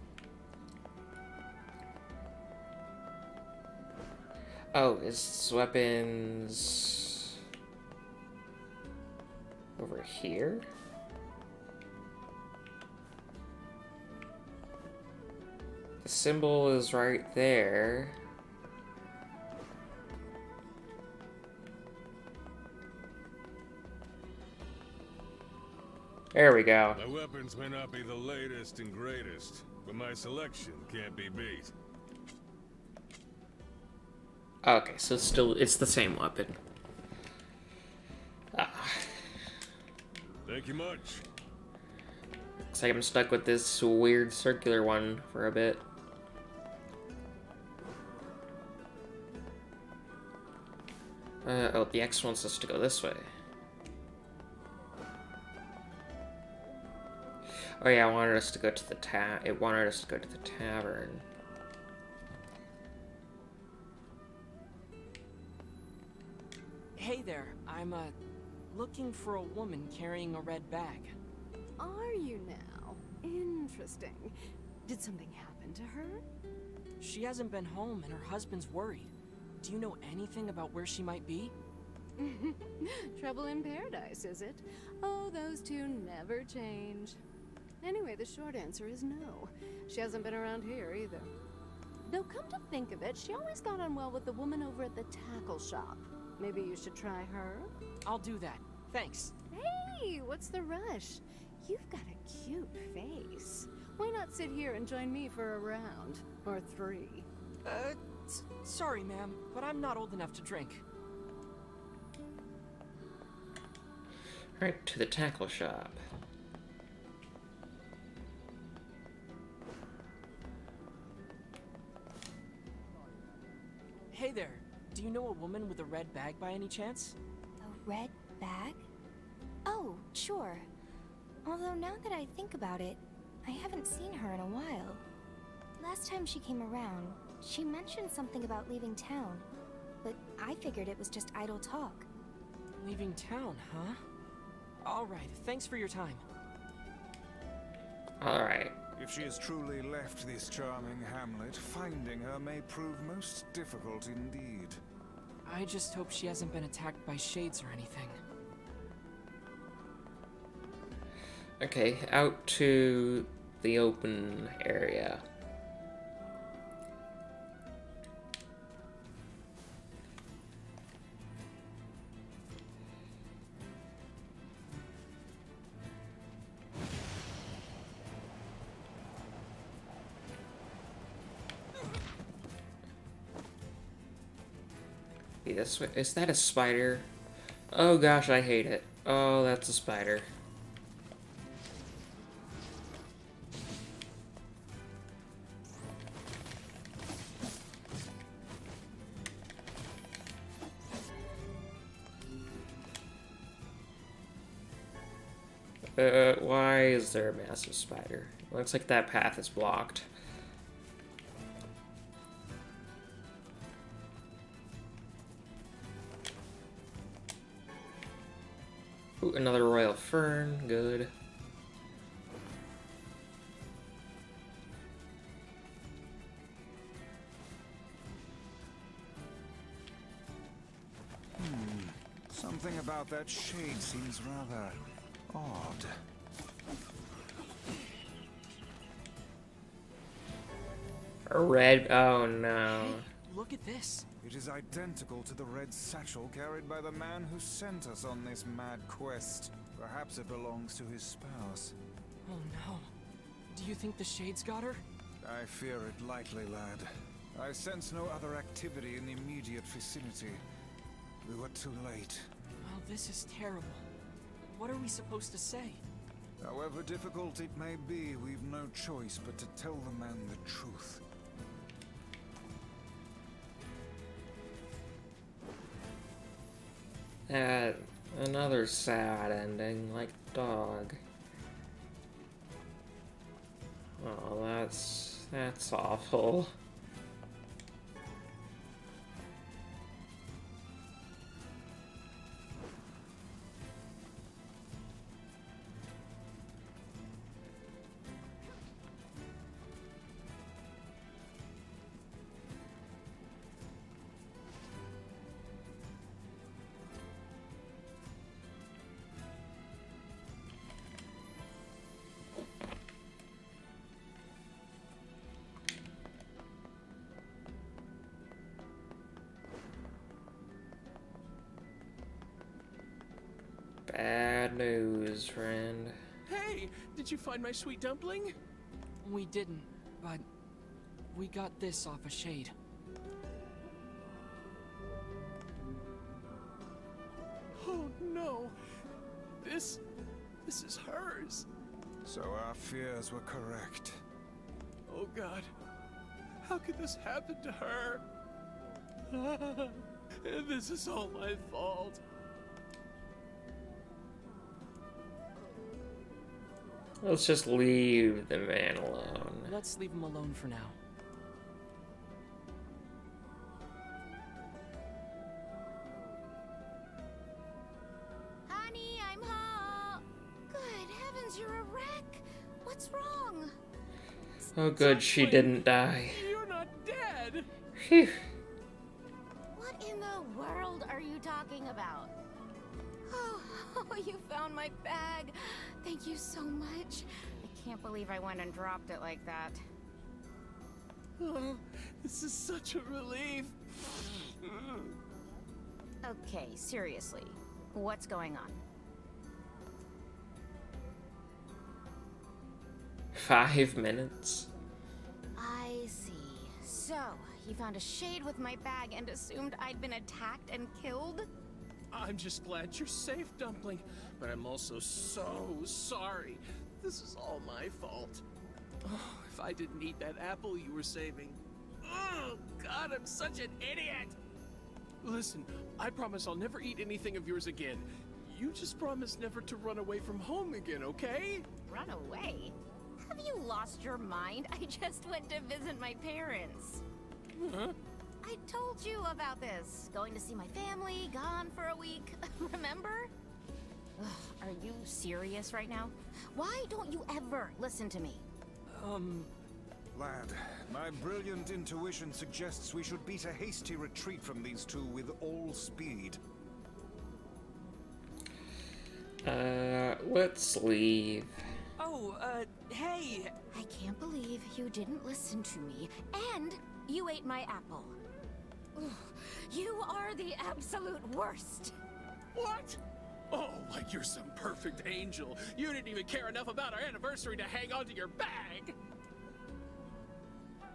Oh, is weapons over here? The symbol is right there. There we go. My weapons may not be the latest and greatest, but my selection can't be beat. Okay, so it's the same weapon. Thank you much. Looks like I'm stuck with this weird circular one for a bit. Oh, the X wants us to go this way. Oh yeah, it wanted us to go to the tavern. Hey there, I'm, looking for a woman carrying a red bag. Are you now? Interesting. Did something happen to her? She hasn't been home and her husband's worried. Do you know anything about where she might be? Trouble in paradise, is it? Oh, those two never change. Anyway, the short answer is no. She hasn't been around here either. Though come to think of it, she always got on well with the woman over at the tackle shop. Maybe you should try her? I'll do that. Thanks. Hey, what's the rush? You've got a cute face. Why not sit here and join me for a round? Or 3? Sorry, ma'am, but I'm not old enough to drink. Right to the tackle shop. Hey there, do you know a woman with a red bag by any chance? A red bag? Oh, sure. Although now that I think about it, I haven't seen her in a while. Last time she came around, she mentioned something about leaving town, but I figured it was just idle talk. Leaving town, huh? Alright, thanks for your time. Alright. If she has truly left this charming hamlet, finding her may prove most difficult indeed. I just hope she hasn't been attacked by shades or anything. Okay, out to the open area. This way. Is that a spider? Oh gosh, I hate it. Oh, that's a spider. Why is there a massive spider? Looks like that path is blocked. Ooh, another royal fern, good. Something about that shade seems rather odd. A red, oh no. Hey, look at this. It is identical to the red satchel carried by the man who sent us on this mad quest. Perhaps it belongs to his spouse. Oh no. Do you think the shades got her? I fear it likely, lad. I sense no other activity in the immediate vicinity. We were too late. Oh, this is terrible. What are we supposed to say? However difficult it may be, we've no choice but to tell the man the truth. Another sad ending, like dog. Oh, that's awful. Bad news, friend. Hey, did you find my sweet dumpling? We didn't, but we got this off a shade. Oh no. This is hers. So our fears were correct. Oh God. How could this happen to her? This is all my fault. Let's just leave the man alone. Let's leave him alone for now. Honey, I'm home. Good heavens, you're a wreck. What's wrong? Oh good, she didn't die. You're not dead. Phew. What in the world are you talking about? Oh, you found my bag. Thank you so much. I can't believe I went and dropped it like that. Oh, this is such a relief. Okay, seriously. What's going on? 5 minutes. I see. So, you found a shade with my bag and assumed I'd been attacked and killed? I'm just glad you're safe, Dumpling, but I'm also so sorry. This is all my fault. Oh, if I didn't eat that apple you were saving. Oh, God, I'm such an idiot! Listen, I promise I'll never eat anything of yours again. You just promise never to run away from home again, okay? Run away? Have you lost your mind? I just went to visit my parents. Huh? I told you about this. Going to see my family, gone for a week. Remember? Ugh, are you serious right now? Why don't you ever listen to me? Lad, my brilliant intuition suggests we should beat a hasty retreat from these two with all speed. Let's leave. Oh, hey! I can't believe you didn't listen to me, and you ate my apple. Ugh, you are the absolute worst. What? Oh, like you're some perfect angel. You didn't even care enough about our anniversary to hang on to your bag.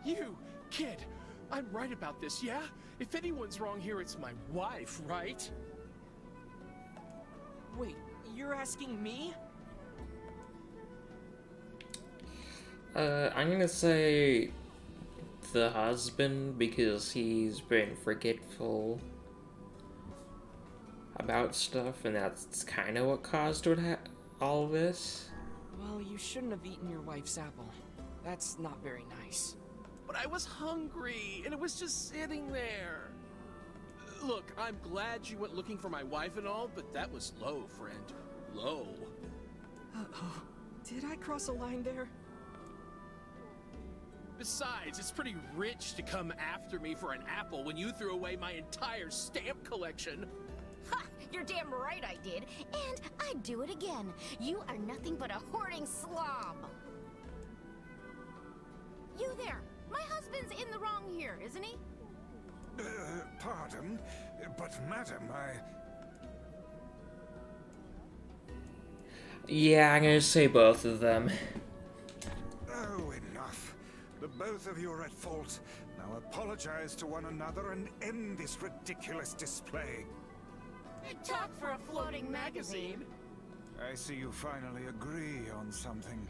You, kid, I'm right about this, yeah? If anyone's wrong here, it's my wife, right? Wait, you're asking me? I'm gonna say the husband because he's been forgetful about stuff, and that's kind of what caused all this. Well, you shouldn't have eaten your wife's apple. That's not very nice. But I was hungry, and it was just sitting there. Look, I'm glad you went looking for my wife and all, but that was low, friend. Low. Uh-oh. Did I cross a line there? Besides, it's pretty rich to come after me for an apple when you threw away my entire stamp collection. Ha! You're damn right I did, and I'd do it again. You are nothing but a hoarding slob. You there! My husband's in the wrong here, isn't he? Pardon, but madam, Yeah, I'm gonna say both of them. Oh, enough. The both of you are at fault. Now apologize to one another and end this ridiculous display. Talk for a floating magazine. I see you finally agree on something.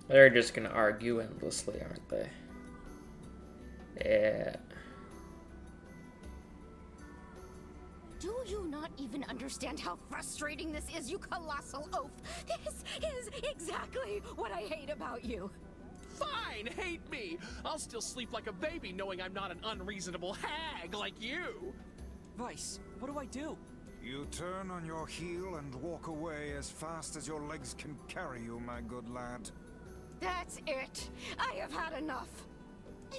They're just gonna argue endlessly, aren't they? Yeah. Do you not even understand how frustrating this is, you colossal oaf? This is exactly what I hate about you. Fine, hate me. I'll still sleep like a baby knowing I'm not an unreasonable hag like you. Vice, what do I do? You turn on your heel and walk away as fast as your legs can carry you, my good lad. That's it. I have had enough.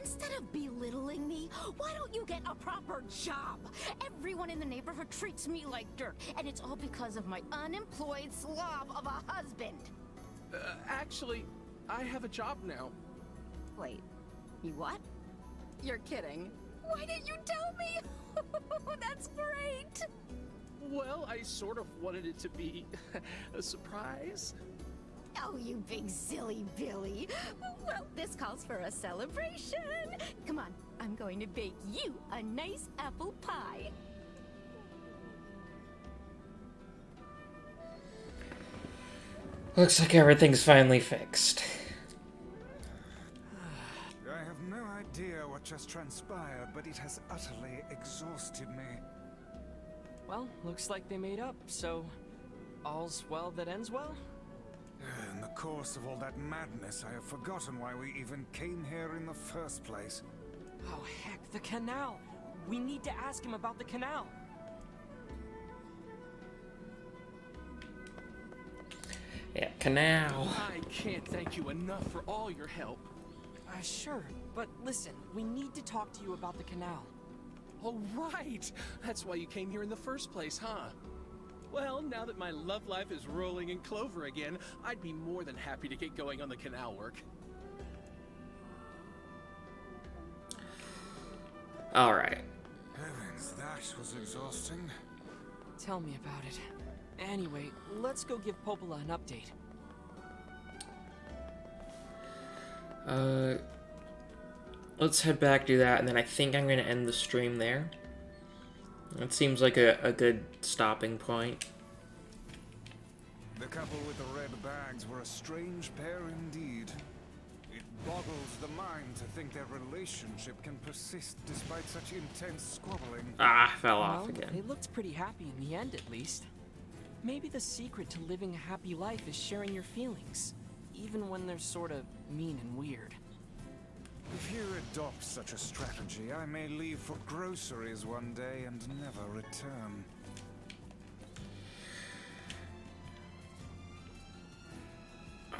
Instead of belittling me, why don't you get a proper job? Everyone in the neighborhood treats me like dirt, and it's all because of my unemployed slob of a husband. Actually, I have a job now. Wait, you what? You're kidding. Why didn't you tell me? That's great. Well, I sort of wanted it to be a surprise. Oh, you big silly Billy. Well, this calls for a celebration. Come on, I'm going to bake you a nice apple pie. Looks like everything's finally fixed. I have no idea what just transpired, but it has utterly exhausted me. Well, looks like they made up, so all's well that ends well? In the course of all that madness, I have forgotten why we even came here in the first place. Oh, heck, the canal! We need to ask him about the canal! Yeah, canal. I can't thank you enough for all your help. Sure, but listen, we need to talk to you about the canal. Oh, right! That's why you came here in the first place, huh? Well, now that my love life is rolling in clover again, I'd be more than happy to get going on the canal work. Alright. Heavens, that was exhausting. Tell me about it. Anyway, let's go give Popola an update. Let's head back, do that, and then I think I'm going to end the stream there. That seems like a good stopping point. The couple with the red bags were a strange pair indeed. It boggles the mind to think their relationship can persist despite such intense squabbling. Ah, fell off Well, again. They looked pretty happy in the end, at least. Maybe the secret to living a happy life is sharing your feelings, even when they're sort of mean and weird. If you adopt such a strategy, I may leave for groceries one day and never return.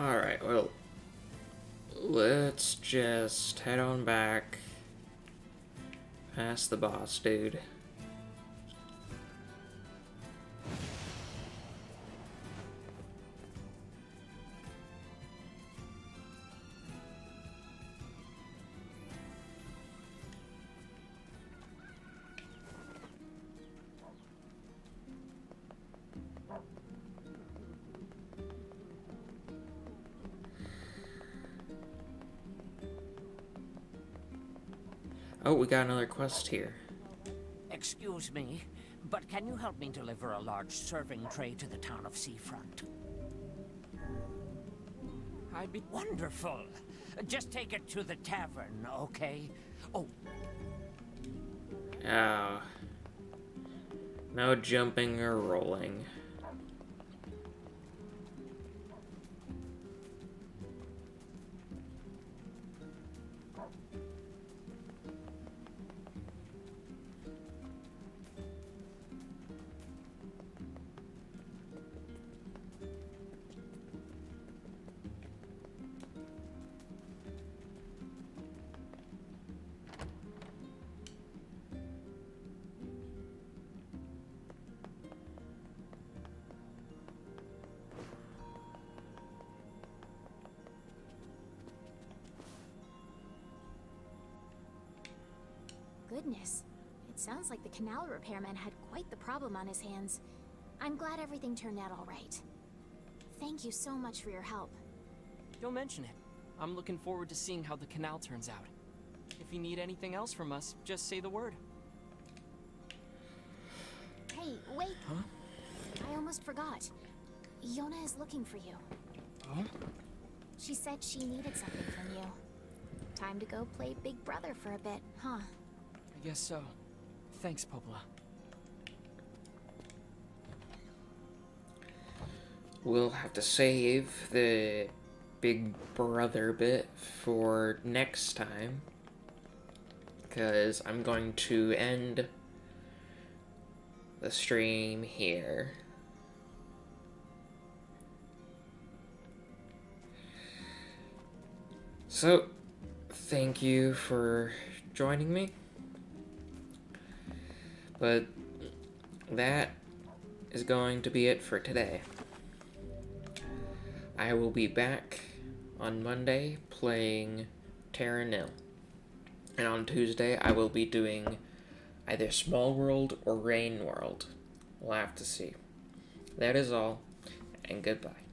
Alright, well, let's just head on back past the boss dude. Oh, we got another quest here. Excuse me, but can you help me deliver a large serving tray to the town of Seafront? I'd be wonderful. Just take it to the tavern, okay? Oh. Oh. No jumping or rolling. Goodness. It sounds like the canal repairman had quite the problem on his hands. I'm glad everything turned out all right. Thank you so much for your help. Don't mention it. I'm looking forward to seeing how the canal turns out. If you need anything else from us, just say the word. Hey, wait! Huh? I almost forgot. Yona is looking for you. Oh? She said she needed something from you. Time to go play Big Brother for a bit, huh? I guess so. Thanks, Popola. We'll have to save the Big Brother bit for next time, because I'm going to end the stream here. So, thank you for joining me. But that is going to be it for today. I will be back on Monday playing Terra Nil. And on Tuesday I will be doing either Small World or Rain World. We'll have to see. That is all, and goodbye.